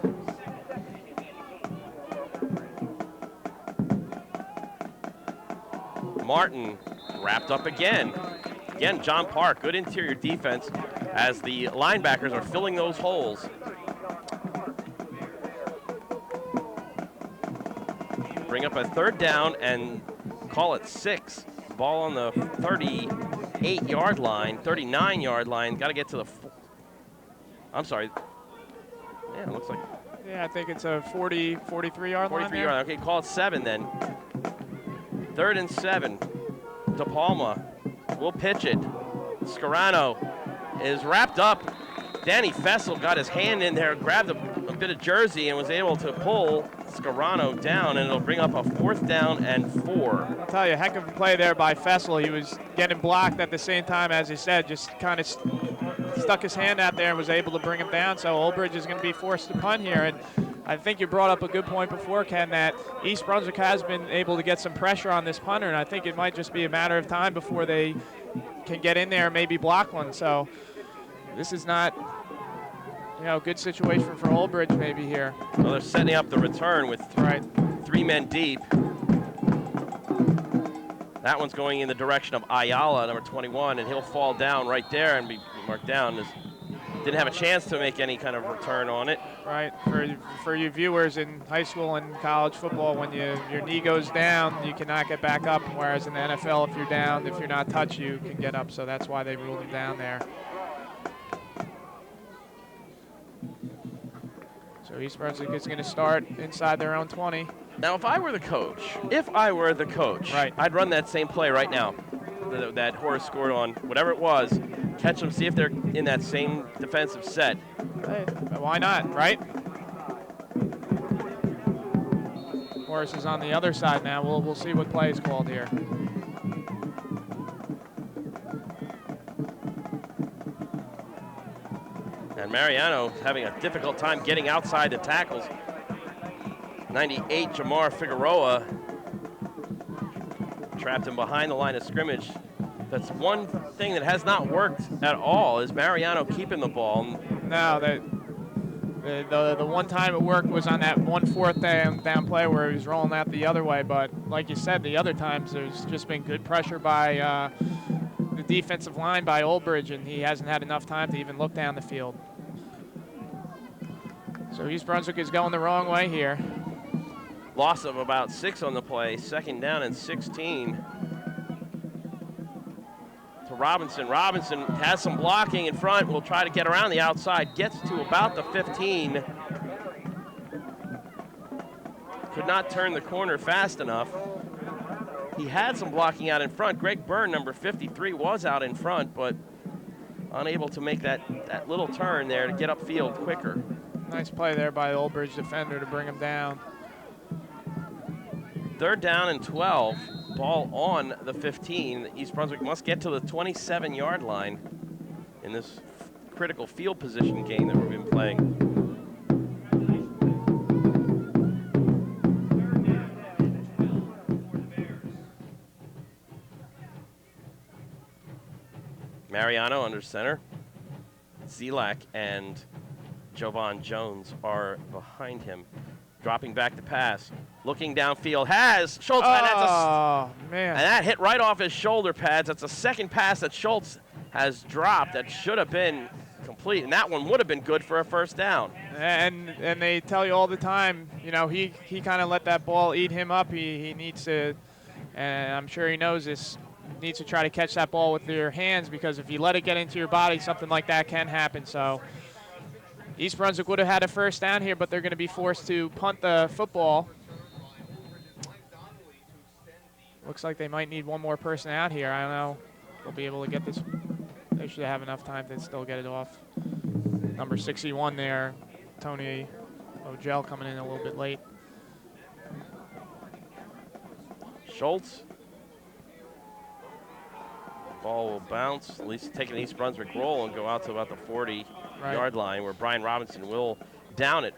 Martin wrapped up again. Again, John Park, good interior defense as the linebackers are filling those holes. Bring up a 3rd down and call it 6. Ball on the 38-yard line, 39-yard line. Got to get to the I'm sorry. Yeah, it looks like. Yeah, I think it's a 43-yard line. 43 yard. Okay, call it 7 then. 3rd and 7. De Palma will pitch it. Scarano is wrapped up. Danny Fessel got his hand in there, grabbed a bit of jersey, and was able to pull Scarano down, and it'll bring up a 4th down and 4. I'll tell you, heck of a play there by Fessel. He was getting blocked at the same time, as he said, just kind of stuck his hand out there and was able to bring him down. So Old Bridge is going to be forced to punt here. And I think you brought up a good point before, Ken, that East Brunswick has been able to get some pressure on this punter, and I think it might just be a matter of time before they can get in there and maybe block one. So this is not, a good situation for Old Bridge maybe here. Well, they're setting up the return with 3 men deep. That one's going in the direction of Ayala, number 21, and he'll fall down right there and be marked down. Didn't have a chance to make any kind of return on it. Right. For you viewers in high school and college football, when your knee goes down, you cannot get back up, whereas in the NFL, if you're down, if you're not touched, you can get up. So that's why they ruled him down there. So East Brunswick is going to start inside their own 20. Now, if I were the coach, right, I'd run that same play right now that Horace scored on, whatever it was, catch them, see if they're in that same defensive set. Hey, why not, right? Horace is on the other side now. We'll see what play is called here. And Mariano having a difficult time getting outside the tackles. 98, Jamar Figueroa trapped him behind the line of scrimmage. That's one thing that has not worked at all, is Mariano keeping the ball. No, the one time it worked was on that 4th down play where he was rolling out the other way. But like you said, the other times there's just been good pressure by the defensive line by Old Bridge, and he hasn't had enough time to even look down the field. So East Brunswick is going the wrong way here. Loss of about 6 on the play, 2nd down and 16. To Robinson. Robinson has some blocking in front, will try to get around the outside, gets to about the 15. Could not turn the corner fast enough. He had some blocking out in front. Greg Byrne, number 53, was out in front, but unable to make that little turn there to get upfield quicker. Nice play there by the Old Bridge defender to bring him down. 3rd down and 12. Ball on the 15. East Brunswick must get to the 27-yard line in this critical field position game that we've been playing. Mariano under center. Zelak and Jovan Jones are behind him. Dropping back to pass. Looking downfield. Has Schultz. Oh, man. And that hit right off his shoulder pads. That's the 2nd pass that Schultz has dropped that should have been complete. And that one would have been good for a 1st down. And they tell you all the time, he kind of let that ball eat him up. He needs to, and I'm sure he knows this, needs to try to catch that ball with your hands, because if you let it get into your body, something like that can happen. So East Brunswick would have had a 1st down here, but they're going to be forced to punt the football. Looks like they might need one more person out here. I don't know. They'll be able to get this. They should have enough time to still get it off. Number 61 there, Tony Ogel coming in a little bit late. Schultz. Ball will bounce, at least take an East Brunswick roll and go out to about the 40-yard line where Brian Robinson will down it.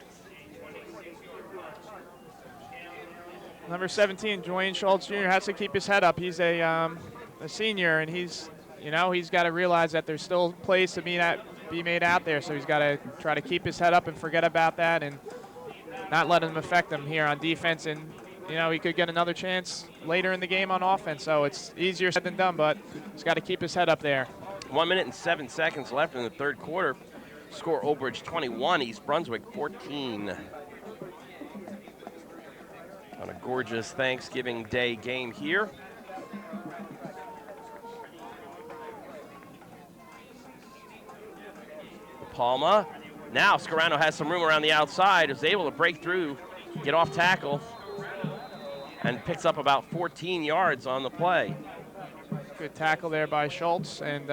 Number 17, Dwayne Schultz Jr. has to keep his head up. He's a senior, and he's got to realize that there's still plays to be made out there. So he's got to try to keep his head up and forget about that, and not let him affect him here on defense. And he could get another chance later in the game on offense. So it's easier said than done, but he's got to keep his head up there. 1 minute and 7 seconds left in the third quarter. Score Old Bridge 21, East Brunswick 14. On a gorgeous Thanksgiving Day game here. Palma. Now Scarano has some room around the outside, is able to break through, get off tackle, and picks up about 14 yards on the play. Good tackle there by Schultz, and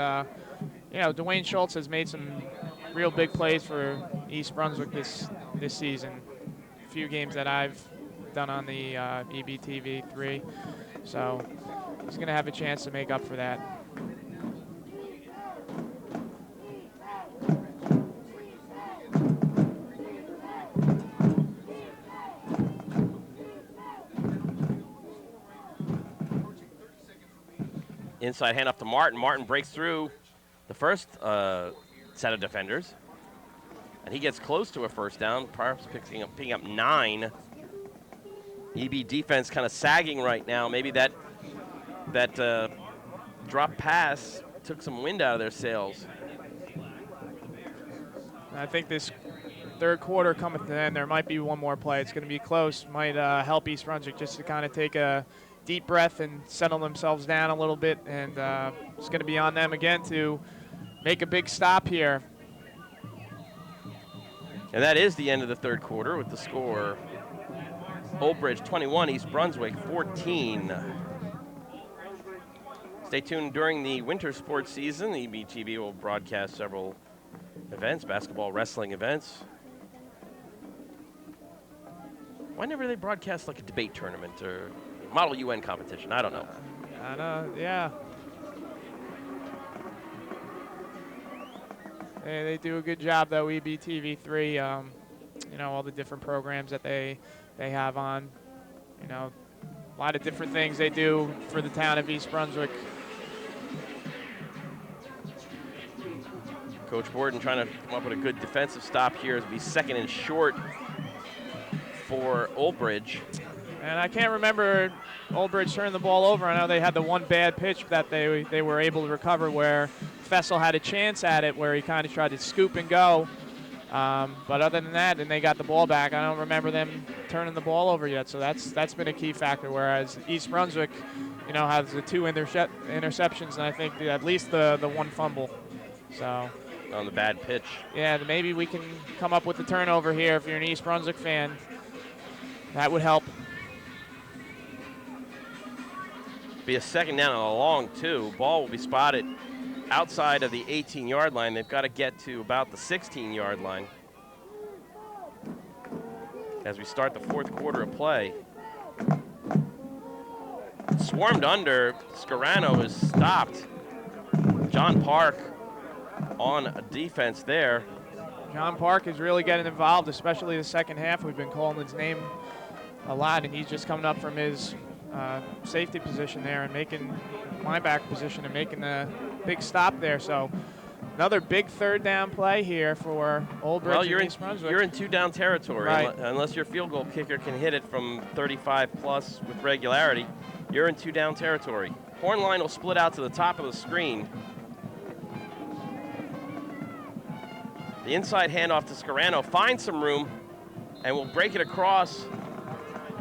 Dwayne Schultz has made some real big plays for East Brunswick this season. A few games that I've done on the EBTV3, so he's going to have a chance to make up for that. Inside hand up to Martin. Martin breaks through the first set of defenders, and he gets close to a first down, perhaps picking up 9. EB defense kind of sagging right now. Maybe that drop pass took some wind out of their sails. I think this third quarter coming to the end, there might be one more play. It's going to be close. Might help East Brunswick just to kind of take a deep breath and settle themselves down a little bit. And it's going to be on them again to make a big stop here. And that is the end of the third quarter with the score Old Bridge 21, East Brunswick 14. Stay tuned during the winter sports season. The EBTV will broadcast several events, basketball, wrestling events. Why never they broadcast like a debate tournament or Model UN competition? I don't know. I know, yeah. They do a good job though, EBTV3. All the different programs that they have on. A lot of different things they do for the town of East Brunswick. Coach Borden trying to come up with a good defensive stop here. It'll be second and short for Old Bridge. And I can't remember Old Bridge turning the ball over. I know they had the one bad pitch that they were able to recover where Fessel had a chance at it where he kind of tried to scoop and go. But other than that, and they got the ball back, I don't remember them turning the ball over yet. So that's been a key factor, whereas East Brunswick, has the 2 interceptions and I think at least the 1 fumble. So on the bad pitch. Yeah, maybe we can come up with the turnover here if you're an East Brunswick fan. That would help. Be a second down and a long 2. Ball will be spotted outside of the 18-yard line. They've got to get to about the 16-yard line as we start the fourth quarter of play. Swarmed under. Scarano is stopped. John Park on defense there. John Park is really getting involved, especially the second half. We've been calling his name a lot, and he's just coming up from his safety position there and making linebacker position and making a big stop there. So another big third down play here for Old Bridge. Well, you're East Brunswick. You're in 2 down territory, right. Unless your field goal kicker can hit it from 35 plus with regularity. You're in 2 down territory. Horn line will split out to the top of the screen. The inside handoff to Scarano finds some room and will break it across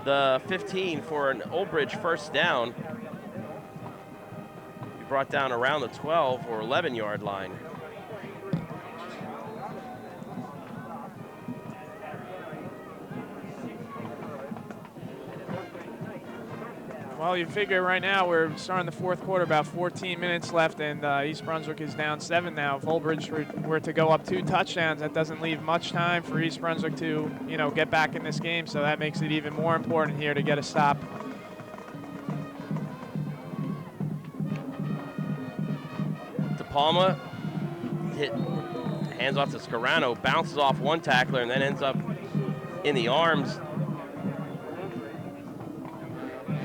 the 15 for an Old Bridge first down. He brought down around the 12 or 11-yard line. Well, you figure right now we're starting the fourth quarter, about 14 minutes left, and East Brunswick is down 7 now. If Old Bridge were to go up 2 touchdowns, that doesn't leave much time for East Brunswick to, get back in this game. So that makes it even more important here to get a stop. De Palma hit, hands off to Scarano, bounces off one tackler, and then ends up in the arms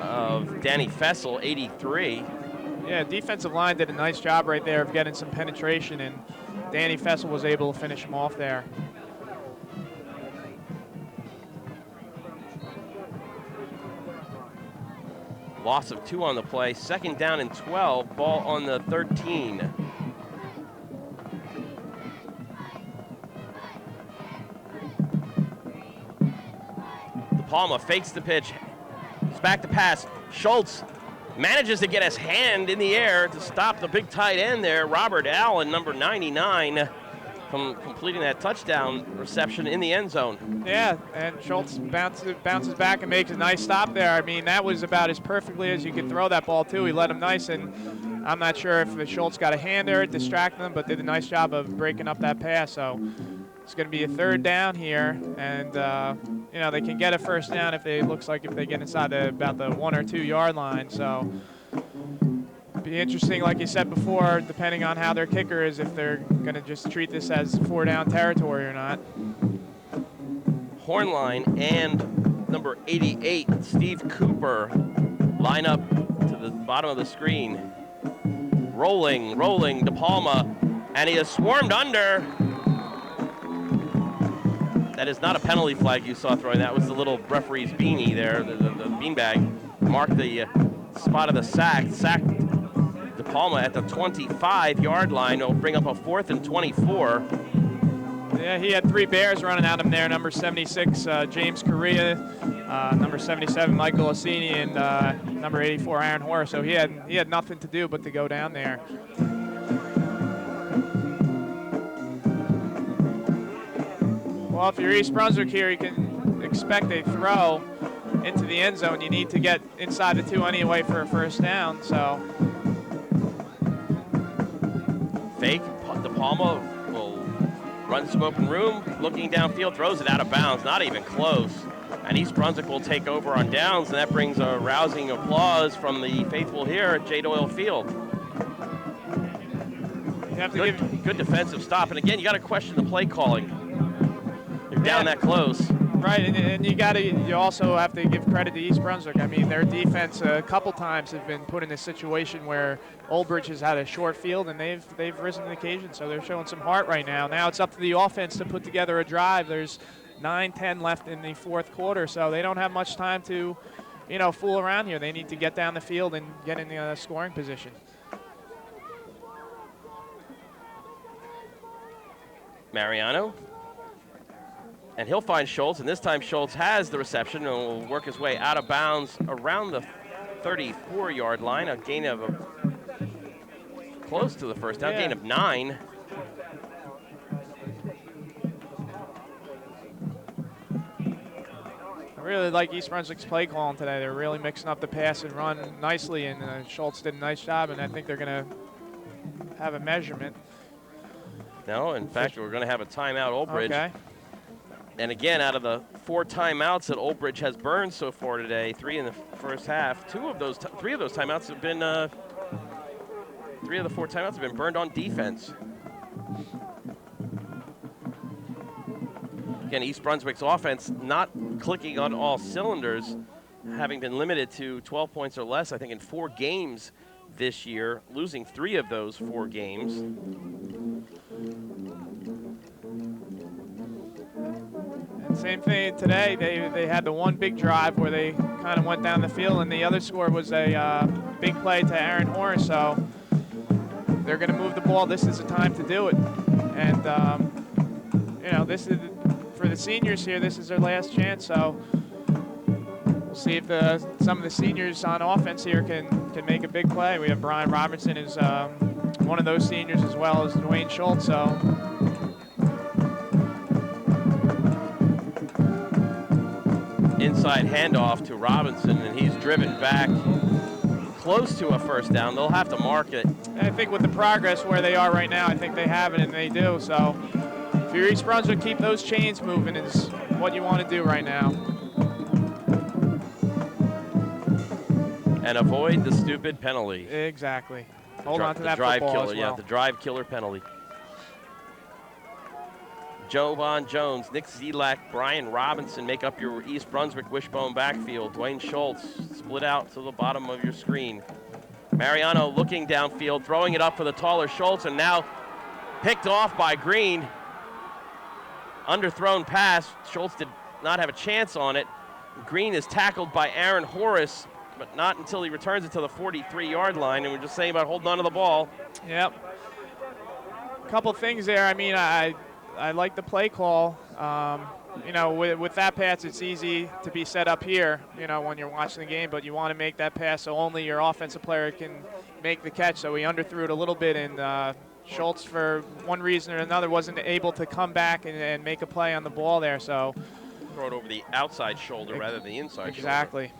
of Danny Fessel, 83. Yeah, defensive line did a nice job right there of getting some penetration, and Danny Fessel was able to finish him off there. Loss of 2 on the play. 2nd down and 12. Ball on the 13. De Palma fakes the pitch. It's back to pass. Schultz manages to get his hand in the air to stop the big tight end there. Robert Allen, number 99, from completing that touchdown reception in the end zone. Yeah, and Schultz bounces back and makes a nice stop there. I mean, that was about as perfectly as you could throw that ball, too. He let him nice, and I'm not sure if Schultz got a hand there, distracted him, but did a nice job of breaking up that pass. So it's going to be a 3rd down here, and they can get a 1st down if they get inside about the 1 or 2 yard line. So be interesting, like you said before, depending on how their kicker is, if they're going to just treat this as 4 down territory or not. Hornline and number 88, Steve Cooper, line up to the bottom of the screen. Rolling, De Palma, and he is swarmed under. That is not a penalty flag you saw throwing. That was the little referee's beanie there, the beanbag. Marked the spot of the sack. Sacked De Palma at the 25-yard line. It'll bring up a 4th and 24. Yeah, he had 3 Bears running at him there. Number 76, James Correa. Number 77, Michael Ossini, and number 84, Aaron Hoare. So he had nothing to do but to go down there. Well, if you're East Brunswick here, you can expect a throw into the end zone. You need to get inside the 2 anyway for a 1st down. So fake. De Palma will run some open room, looking downfield, throws it out of bounds, not even close. And East Brunswick will take over on downs, and that brings a rousing applause from the faithful here at J. Doyle Field. You have to Good defensive stop. And again, you got to question the play calling. You're down that close. Right, and you also have to give credit to East Brunswick. I mean, their defense a couple times have been put in a situation where Old Bridge has had a short field, and they've risen to the occasion, so they're showing some heart right now. Now it's up to the offense to put together a drive. There's 9-10 left in the 4th quarter, so they don't have much time to, fool around here. They need to get down the field and get in the scoring position. Mariano. And he'll find Schultz, and this time Schultz has the reception and will work his way out of bounds around the 34-yard line, a gain of close to the 1st down, gain of 9. I really like East Brunswick's play calling today. They're really mixing up the pass and run nicely, and Schultz did a nice job, and I think they're going to have a measurement. No, in fact, we're going to have a timeout, Old Bridge. Okay. And again, out of the 4 timeouts that Old Bridge has burned so far today, 3 in the 1st half, 3 of those timeouts have been 3 of the 4 timeouts have been burned on defense. Again, East Brunswick's offense not clicking on all cylinders, having been limited to 12 points or less, I think, in 4 games this year, losing 3 of those 4 games. And same thing today. They had the one big drive where they kind of went down the field, and the other score was a big play to Aaron Hoare. So they're going to move the ball. This is the time to do it. And this is for the seniors here. This is their last chance. So we'll see if some of the seniors on offense here can make a big play. We have Brian Robinson is one of those seniors, as well as Dwayne Schultz. So inside handoff to Robinson, and he's driven back close to a first down. They'll have to mark it. I think with the progress where they are right now, I think they have it, and they do. So if you're East Brunswick, keep those chains moving is what you want to do right now. And avoid the stupid penalty. Exactly. Hold on to The that drive football killer, as well. yeah, the drive killer penalty. Jovan Jones, Nick Zelak, Brian Robinson make up your East Brunswick wishbone backfield. Dwayne Schultz split out to the bottom of your screen. Mariano looking downfield, throwing it up for the taller Schultz, and now picked off by Green. Underthrown pass. Schultz did not have a chance on it. Green is tackled by Aaron Horace, but not until he returns it to the 43-yard line. And we're just saying about holding on to the ball. Yep. A couple things there. I mean, I like the play call. You know, with that pass, it's easy to be set up here, you know, when you're watching the game, but you want to make that pass so only your offensive player can make the catch. So he underthrew it a little bit, and Schultz, for one reason or another, wasn't able to come back and make a play on the ball there. So Throw it over the outside shoulder rather than the inside shoulder. exactly.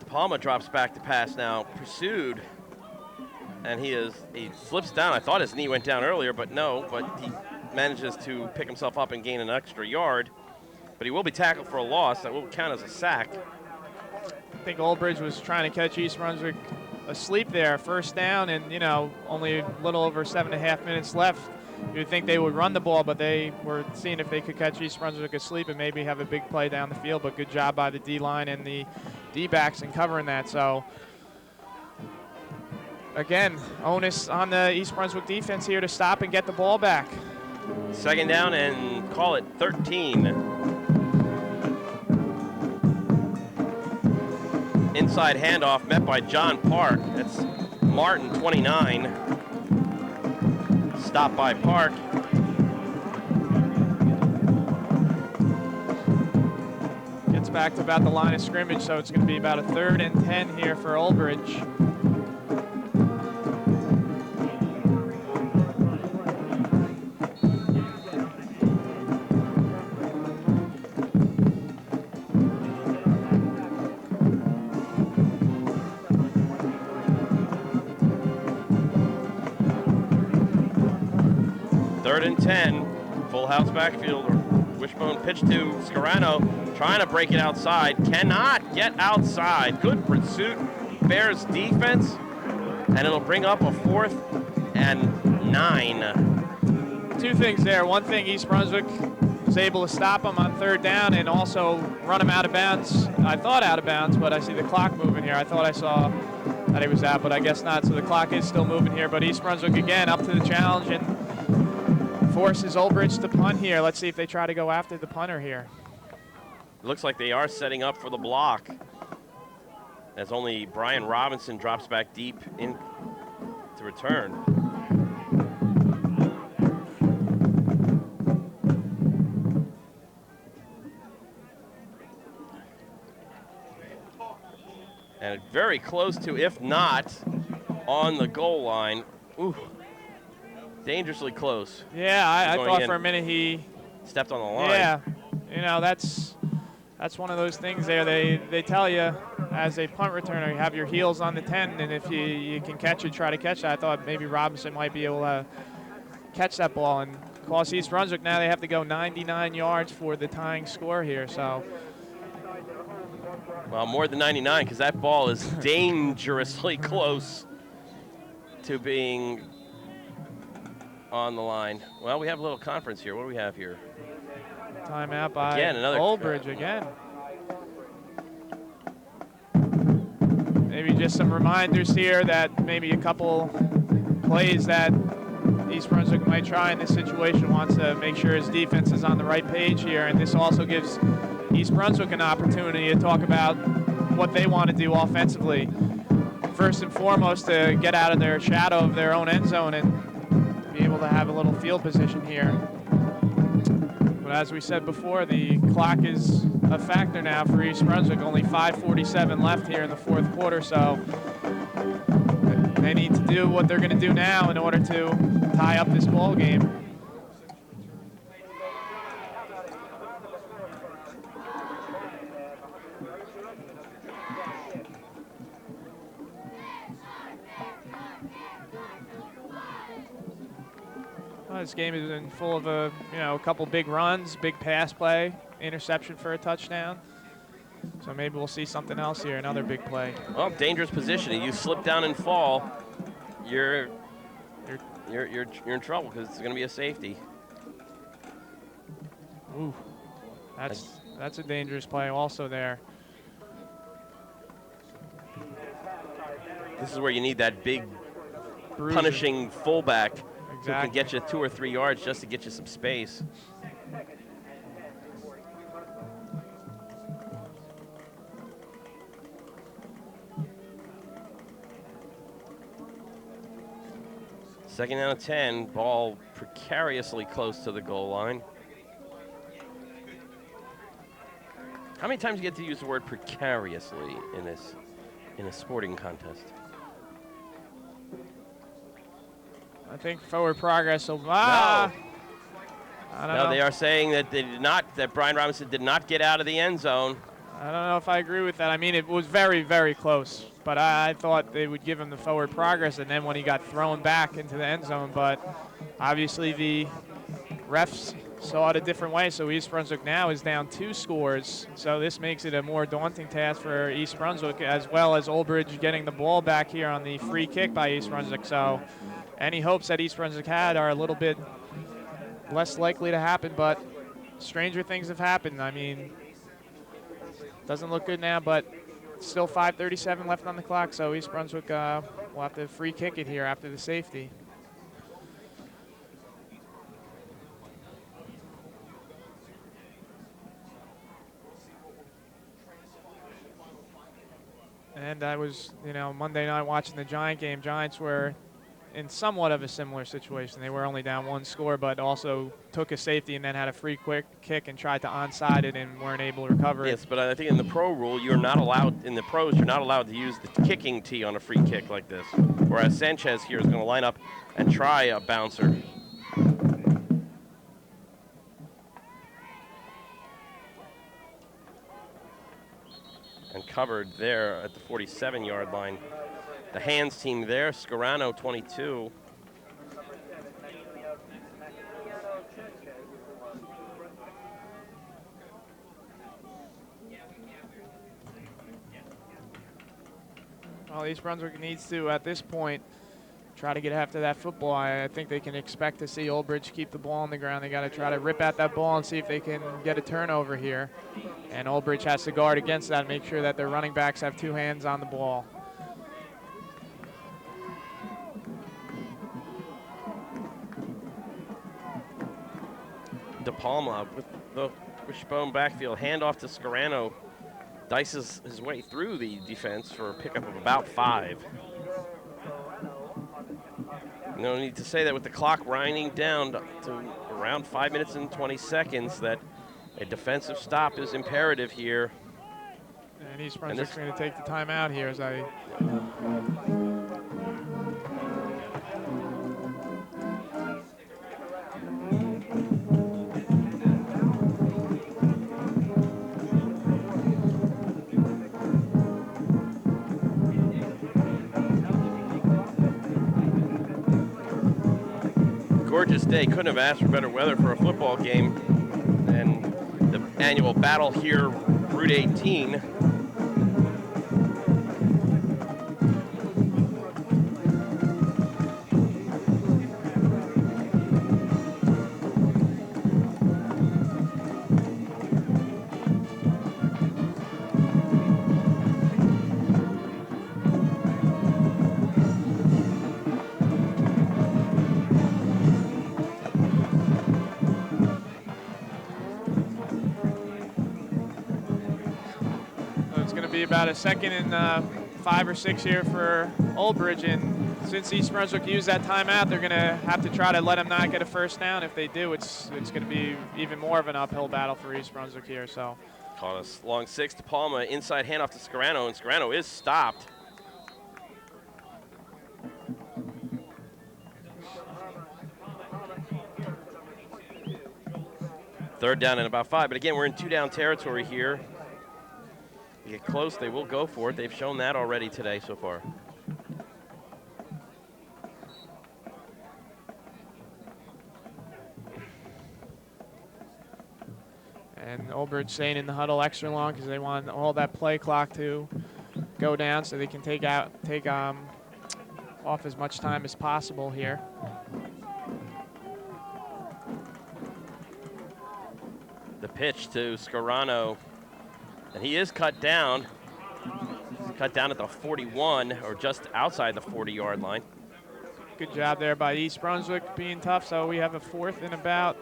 Palma drops back to pass now, pursued, and he slips down. I thought his knee went down earlier, but no, but he manages to pick himself up and gain an extra yard. But he will be tackled for a loss. That will count as a sack. I think Oldbridge was trying to catch East Brunswick asleep there, first down, and, you know, only a little over 7.5 minutes left. You'd think they would run the ball, but they were seeing if they could catch East Brunswick asleep and maybe have a big play down the field. But good job by the D-line and the D-backs in covering that. So, again, onus on the East Brunswick defense here to stop and get the ball back. Second down and call it 13. Inside handoff met by John Park. That's Martin, 29. Stopped by Park. Gets back to about the line of scrimmage, so it's going to be about a 3rd and 10 here for Oldbridge. Third and 10, full house backfield, or wishbone pitch to Scarano, trying to break it outside, cannot get outside. Good pursuit, Bears defense, and it'll bring up a 4th and 9. Two things there. One thing, East Brunswick was able to stop him on 3rd down and also run him out of bounds. I thought out of bounds, but I see the clock moving here. I thought I saw that he was out, but I guess not. So the clock is still moving here. But East Brunswick again up to the challenge and forces Oldbridge to punt here. Let's see if they try to go after the punter here. It looks like they are setting up for the block, as only Brian Robinson drops back deep in to return. And very close to, if not, on the goal line. Ooh, dangerously close. Yeah, I thought in. for a minute he Stepped on the line. Yeah, you know, that's one of those things there. They tell you as a punt returner, you have your heels on the 10, and if you can catch it, try to catch it. I thought maybe Robinson might be able to catch that ball. And of course, East Brunswick now they have to go 99 yards for the tying score here. So, well, more than 99, because that ball is dangerously close to being on the line. Well, we have a little conference here. What do we have here? timeout by Again, another Oldbridge again. Maybe just some reminders here that maybe a couple plays that East Brunswick might try in this situation. Wants to make sure his defense is on the right page here, and this also gives East Brunswick an opportunity to talk about what they want to do offensively. First and foremost, to get out of their shadow of their own end zone and be able to have a little field position here. But as we said before, the clock is a factor now for East Brunswick. Only 5:47 left here in the fourth quarter, so they need to do what they're going to do now in order to tie up this ball game. This game has been full of a couple big runs, big pass play, interception for a touchdown. So maybe we'll see something else here, another big play. Well, dangerous positioning. You slip down and fall, you're in trouble because it's going to be a safety. Ooh, that's a dangerous play also there. This is where you need that big Bruiser. punishing fullback who can Exactly. get you 2 or 3 yards just to get you some space. Second down and 10, ball precariously close to the goal line. How many times do you get to use the word precariously in a sporting contest? I think forward progress. So, No. I don't No, know. they are saying that that Brian Robinson did not get out of the end zone. I don't know if I agree with that. I mean, it was very, very close. But I thought they would give him the forward progress, and then when he got thrown back into the end zone. But obviously the refs saw it a different way. So East Brunswick now is down 2 scores. So this makes it a more daunting task for East Brunswick, as well as Old Bridge getting the ball back here on the free kick by East Brunswick. So any hopes that East Brunswick had are a little bit less likely to happen, but stranger things have happened. I mean, doesn't look good now, but still 5:37 left on the clock, so East Brunswick will have to free kick it here after the safety. And I was, Monday night watching the Giant game. Giants were in somewhat of a similar situation. They were only down 1 score, but also took a safety and then had a free quick kick and tried to onside it and weren't able to recover it. Yes, but I think in the pro rule, you're not allowed, in the pros, you're not allowed to use the kicking tee on a free kick like this. Whereas Sanchez here is going to line up and try a bouncer. And covered there at the 47-yard line. The hands team there, Scarano 22. Well, East Brunswick needs to, at this point, try to get after that football. I think they can expect to see Old Bridge keep the ball on the ground. They got to try to rip at that ball and see if they can get a turnover here. And Old Bridge has to guard against that, make sure that their running backs have 2 hands on the ball. De Palma with the wishbone backfield, handoff to Scarano. Dices his way through the defense for a pickup of about 5. No need to say that with the clock winding down to around 5 minutes and 20 seconds that a defensive stop is imperative here. And East Brunswick's going to take the timeout here as I... Gorgeous day. Couldn't have asked for better weather for a football game. And the annual battle here, Route 18. About a 2nd and 5 or 6 here for Old Bridge, and since East Brunswick used that timeout, they're going to have to try to let them not get a first down. If they do, it's going to be even more of an uphill battle for East Brunswick here. So, Caught a long 6 to Palma, inside handoff to Scarano, and Scarano is stopped. Third down and about 5, but again, we're in 2-down territory here. You get close, they will go for it. They've shown that already today so far. And Old Bridge staying in the huddle extra long because they want all that play clock to go down so they can take off as much time as possible here. The pitch to Scarano, and he is cut down. He's cut down at the 41, or just outside the 40-yard line. Good job there by East Brunswick being tough. So we have a 4th and about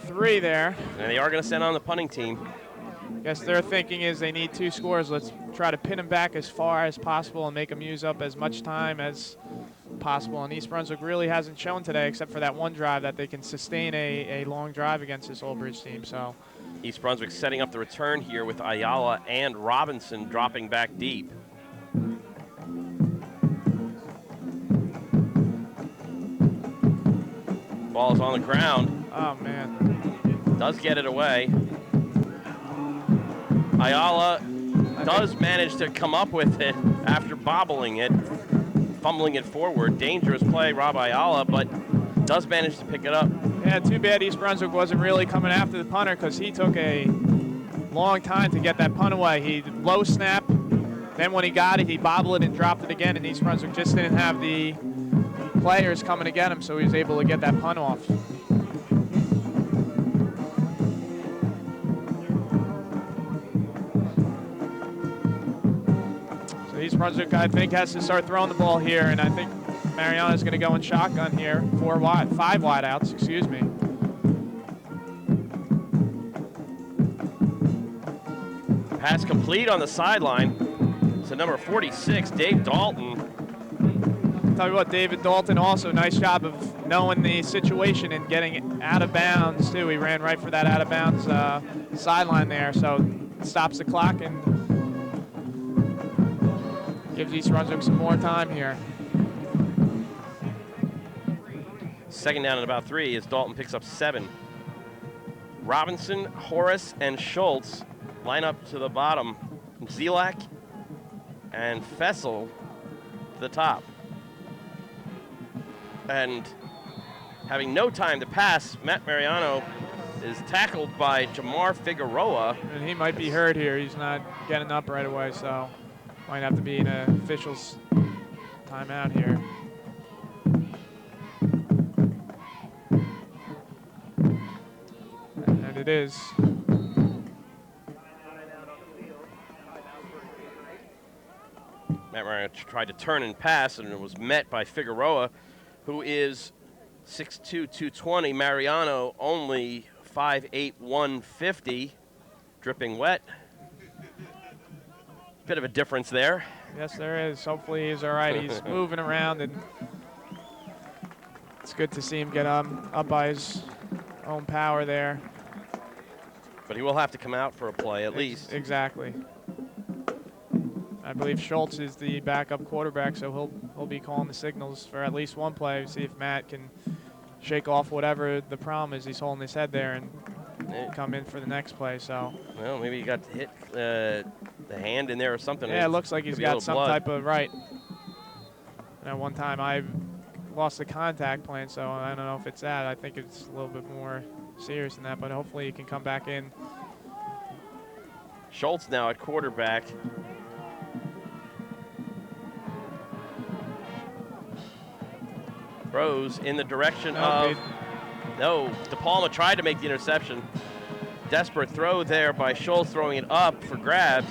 3 there. And they are going to send on the punting team. Guess their thinking is they need 2 scores. Let's try to pin them back as far as possible and make them use up as much time as possible. And East Brunswick really hasn't shown today, except for that one drive, that they can sustain a long drive against this Old Bridge team. So East Brunswick setting up the return here with Ayala and Robinson dropping back deep. Ball's on the ground. Oh, man. Does get it away. Ayala does manage to come up with it after bobbling it, fumbling it forward. Dangerous play, Rob Ayala, but does manage to pick it up. Yeah, too bad East Brunswick wasn't really coming after the punter because he took a long time to get that punt away. He low snap, then when he got it, he bobbled it and dropped it again, and East Brunswick just didn't have the players coming to get him, so he was able to get that punt off. So East Brunswick, I think, has to start throwing the ball here, and I think Mariano's going to go in shotgun here. 5 wide outs, excuse me. Pass complete on the sideline. So number 46, Dave Dalton. Tell you what, David Dalton also nice job of knowing the situation and getting out of bounds too. He ran right for that out of bounds sideline there, so it stops the clock and gives East Brunswick some more time here. Second down at about 3 as Dalton picks up 7. Robinson, Horace, and Schultz line up to the bottom. Zelak and Fessel to the top. And having no time to pass, Matt Mariano is tackled by Jamar Figueroa. And he might be hurt here. He's not getting up right away, so might have to be an official's timeout here. And it is. Matt Mariano tried to turn and pass, and it was met by Figueroa, who is 6'2", 220. Mariano only 5'8", 150. Dripping wet. Bit of a difference there. Yes, there is. Hopefully he's all right. He's moving around, and it's good to see him get up by his own power there. But he will have to come out for a play at least. Exactly. I believe Schultz is the backup quarterback, so he'll be calling the signals for at least one play, see if Matt can shake off whatever the problem is. He's holding his head there and come in for the next play. So. Well, maybe he got hit the hand in there or something. Yeah, it looks like he's got some type of right. And at one time I lost the contact plan, so I don't know if it's that. I think it's a little bit more serious than that, but hopefully he can come back in. Schultz now at quarterback. Throws in the direction of, no, DePalma tried to make the interception. Desperate throw there by Schultz, throwing it up for grabs.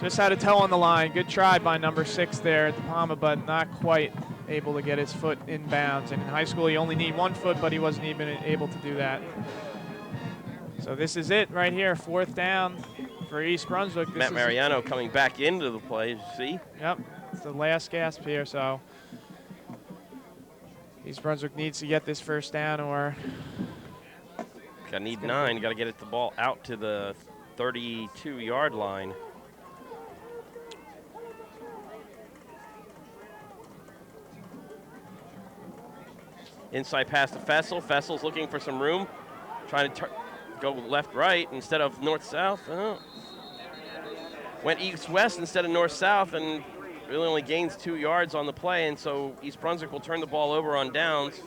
Just had a toe on the line. Good try by number 6 there at DePalma, but not quite able to get his foot in bounds. And in high school, you only need 1 foot, but he wasn't even able to do that. So this is it right here, 4th down for East Brunswick. Matt Mariano coming back into the play, see? Yep, it's the last gasp here, so East Brunswick needs to get this first down or... Got need 9, got to get the ball out to the 32-yard line. Inside pass to Fessel. Fessel's looking for some room, trying to go left-right instead of north-south. Went east-west instead of north-south, and really only gains 2 yards on the play, and so East Brunswick will turn the ball over on downs.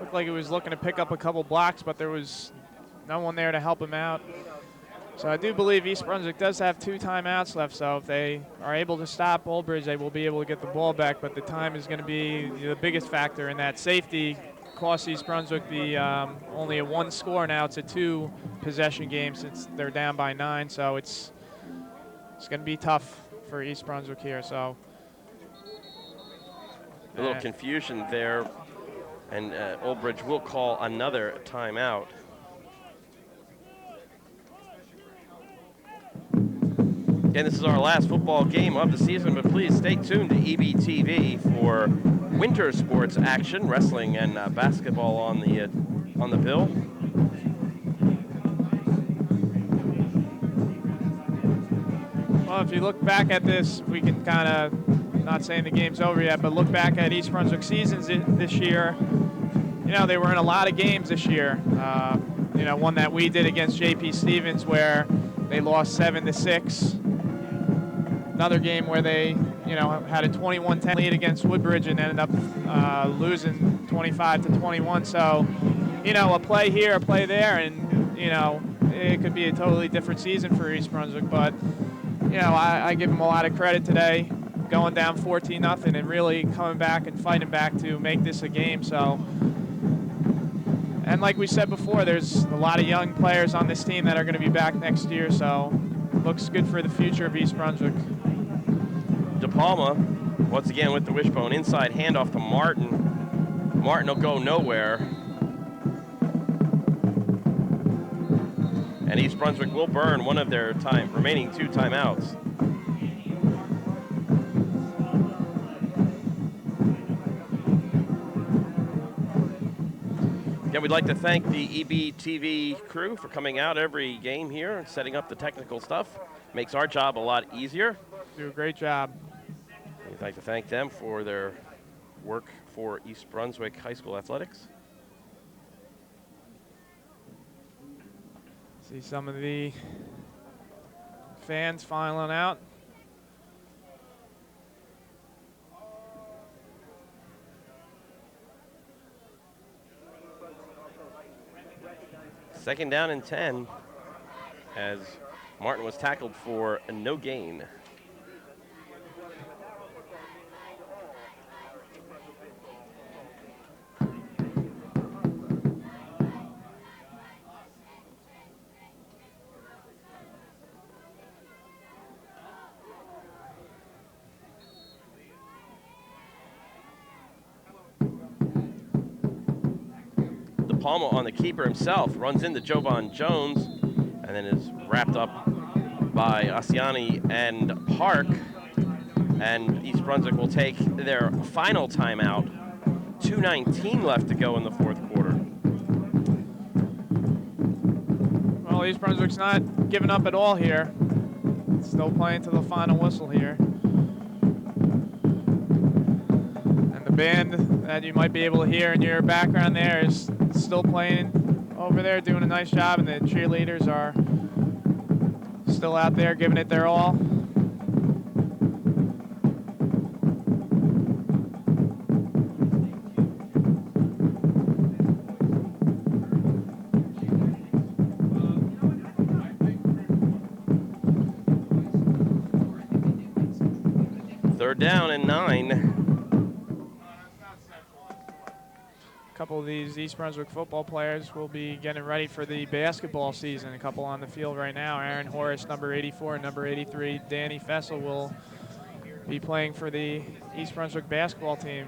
looked like he was looking to pick up a couple blocks, but there was no one there to help him out. So I do believe East Brunswick does have 2 timeouts left, so if they are able to stop Old Bridge, they will be able to get the ball back, but the time is going to be the biggest factor in that. Safety cost East Brunswick the only a 1 score now. It's a 2 possession game since they're down by 9, so it's going to be tough for East Brunswick here. So a little confusion there, and Old Bridge will call another timeout. Again, this is our last football game of the season, but please stay tuned to EBTV for winter sports action, wrestling and basketball on the bill. Well, if you look back at this, we can kind of, not saying the game's over yet, but look back at East Brunswick seasons this year. You know, they were in a lot of games this year. You know, one that we did against JP Stevens where they lost 7-6. Another game where they, you know, had a 21-10 lead against Woodbridge and ended up losing 25-21. So, you know, a play here, a play there, and, you know, it could be a totally different season for East Brunswick. But, you know, I give them a lot of credit today, going down 14-0 and really coming back and fighting back to make this a game. So, and like we said before, there's a lot of young players on this team that are going to be back next year. So, looks good for the future of East Brunswick. De Palma, once again with the wishbone, inside handoff to Martin. Martin will go nowhere. And East Brunswick will burn one of their remaining 2 timeouts. Again, we'd like to thank the EBTV crew for coming out every game here and setting up the technical stuff. Makes our job a lot easier. Do a great job. We'd like to thank them for their work for East Brunswick High School athletics. See some of the fans filing out. Second down and 10 as Martin was tackled for a no gain. Palma on the keeper himself, runs into Jovan Jones, and then is wrapped up by Asiani and Park. And East Brunswick will take their final timeout. 2:19 left to go in the 4th quarter. Well, East Brunswick's not giving up at all here. Still playing to the final whistle here. And the band that you might be able to hear in your background there is still playing over there, doing a nice job, and the cheerleaders are still out there giving it their all. Third down and 9. A couple of these East Brunswick football players will be getting ready for the basketball season. A couple on the field right now. Aaron Horace, number 84, and number 83. Danny Fessel will be playing for the East Brunswick basketball team.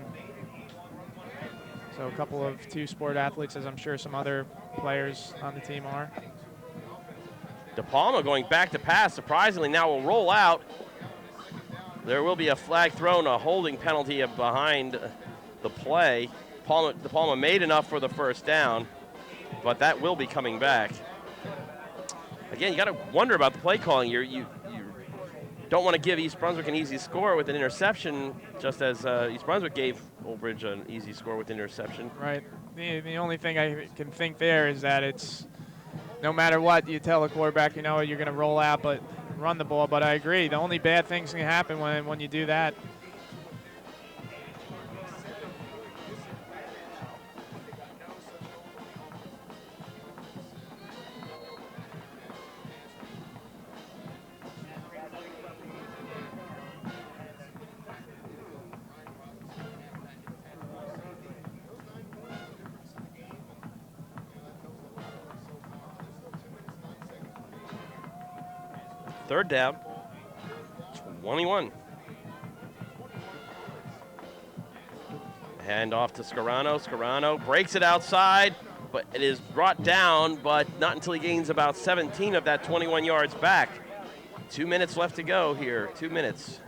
So a couple of two-sport athletes, as I'm sure some other players on the team are. De Palma going back to pass, surprisingly now will roll out. There will be a flag thrown, a holding penalty behind the play. De Palma made enough for the first down, but that will be coming back. Again, you got to wonder about the play calling. You don't want to give East Brunswick an easy score with an interception, just as East Brunswick gave Old Bridge an easy score with interception. Right. The only thing I can think there is that it's no matter what, you tell the quarterback, you know, you're going to roll out, but run the ball. But I agree. The only bad things can happen when you do that. Third down, 21. Hand off to Scarano. Scarano breaks it outside, but it is brought down, but not until he gains about 17 of that 21 yards back. 2 minutes left to go here, 2 minutes.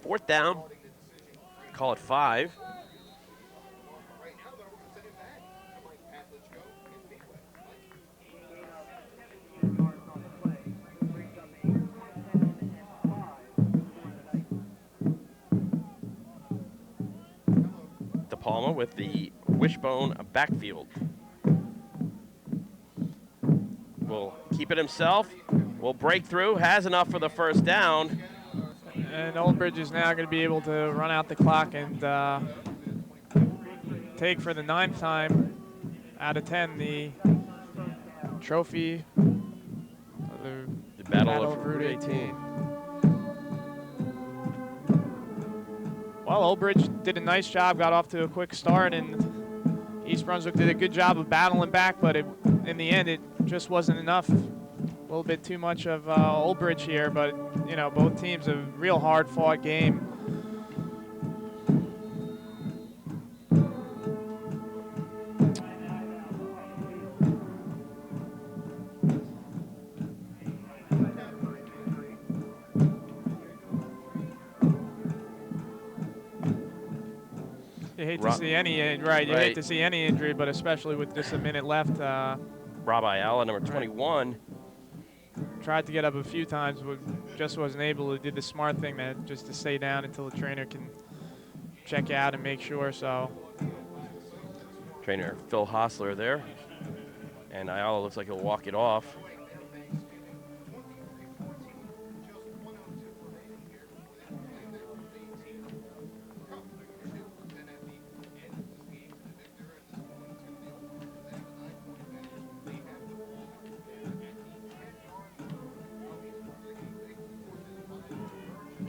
Fourth down, call it 5. Palma with the wishbone backfield. Will keep it himself, will break through, has enough for the first down. And Old Bridge is now going to be able to run out the clock and take for the 9th time out of 10 the trophy of the Battle of Route 18. Well, Old Bridge did a nice job, got off to a quick start, and East Brunswick did a good job of battling back, but in the end, it just wasn't enough. A little bit too much of Old Bridge here, but, you know, both teams a real hard-fought game. You hate to see any You hate to see any injury, but especially with just a minute left. Rob Ayala, number 21. Tried to get up a few times, but just wasn't able to. Did the smart thing just to stay down until the trainer can check out and make sure. So Trainer Phil Hostler there, and Ayala looks like he'll walk it off.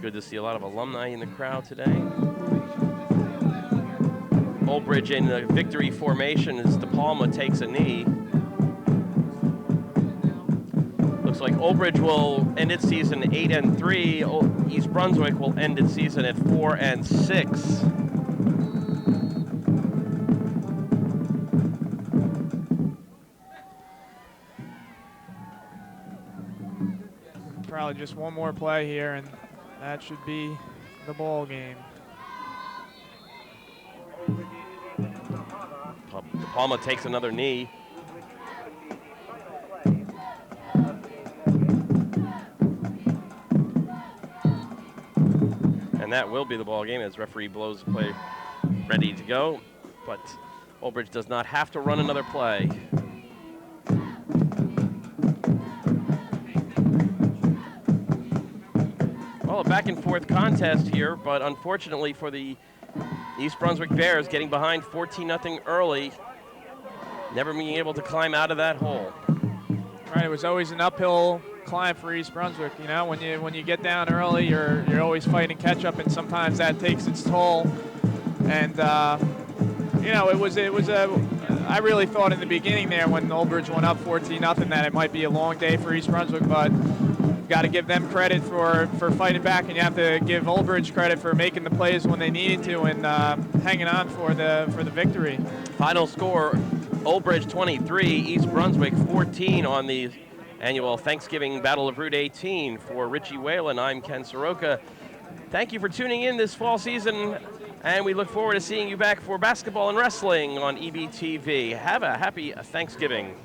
Good to see a lot of alumni in the crowd today. Old Bridge in the victory formation as DePalma takes a knee. Looks like Old Bridge will end its season 8-3. East Brunswick will end its season at 4-6. Probably just one more play here, and that should be the ball game. Palma takes another knee. And that will be the ball game as referee blows the play ready to go. But Old Bridge does not have to run another play. Well, a back and forth contest here, but unfortunately for the East Brunswick Bears, getting behind 14-0 early, never being able to climb out of that hole. Right, it was always an uphill climb for East Brunswick. You know, when you get down early, you're always fighting catch up, and sometimes that takes its toll. And you know, I really thought in the beginning there when Old Bridge went up 14-0 that it might be a long day for East Brunswick, but got to give them credit for fighting back, and you have to give Old Bridge credit for making the plays when they needed to and hanging on for the victory. Final score: Old Bridge 23, East Brunswick 14 on the annual Thanksgiving Battle of Route 18. For Richie Whalen, I'm Ken Saroka. Thank you for tuning in this fall season, and we look forward to seeing you back for basketball and wrestling on EBTV. Have a happy Thanksgiving.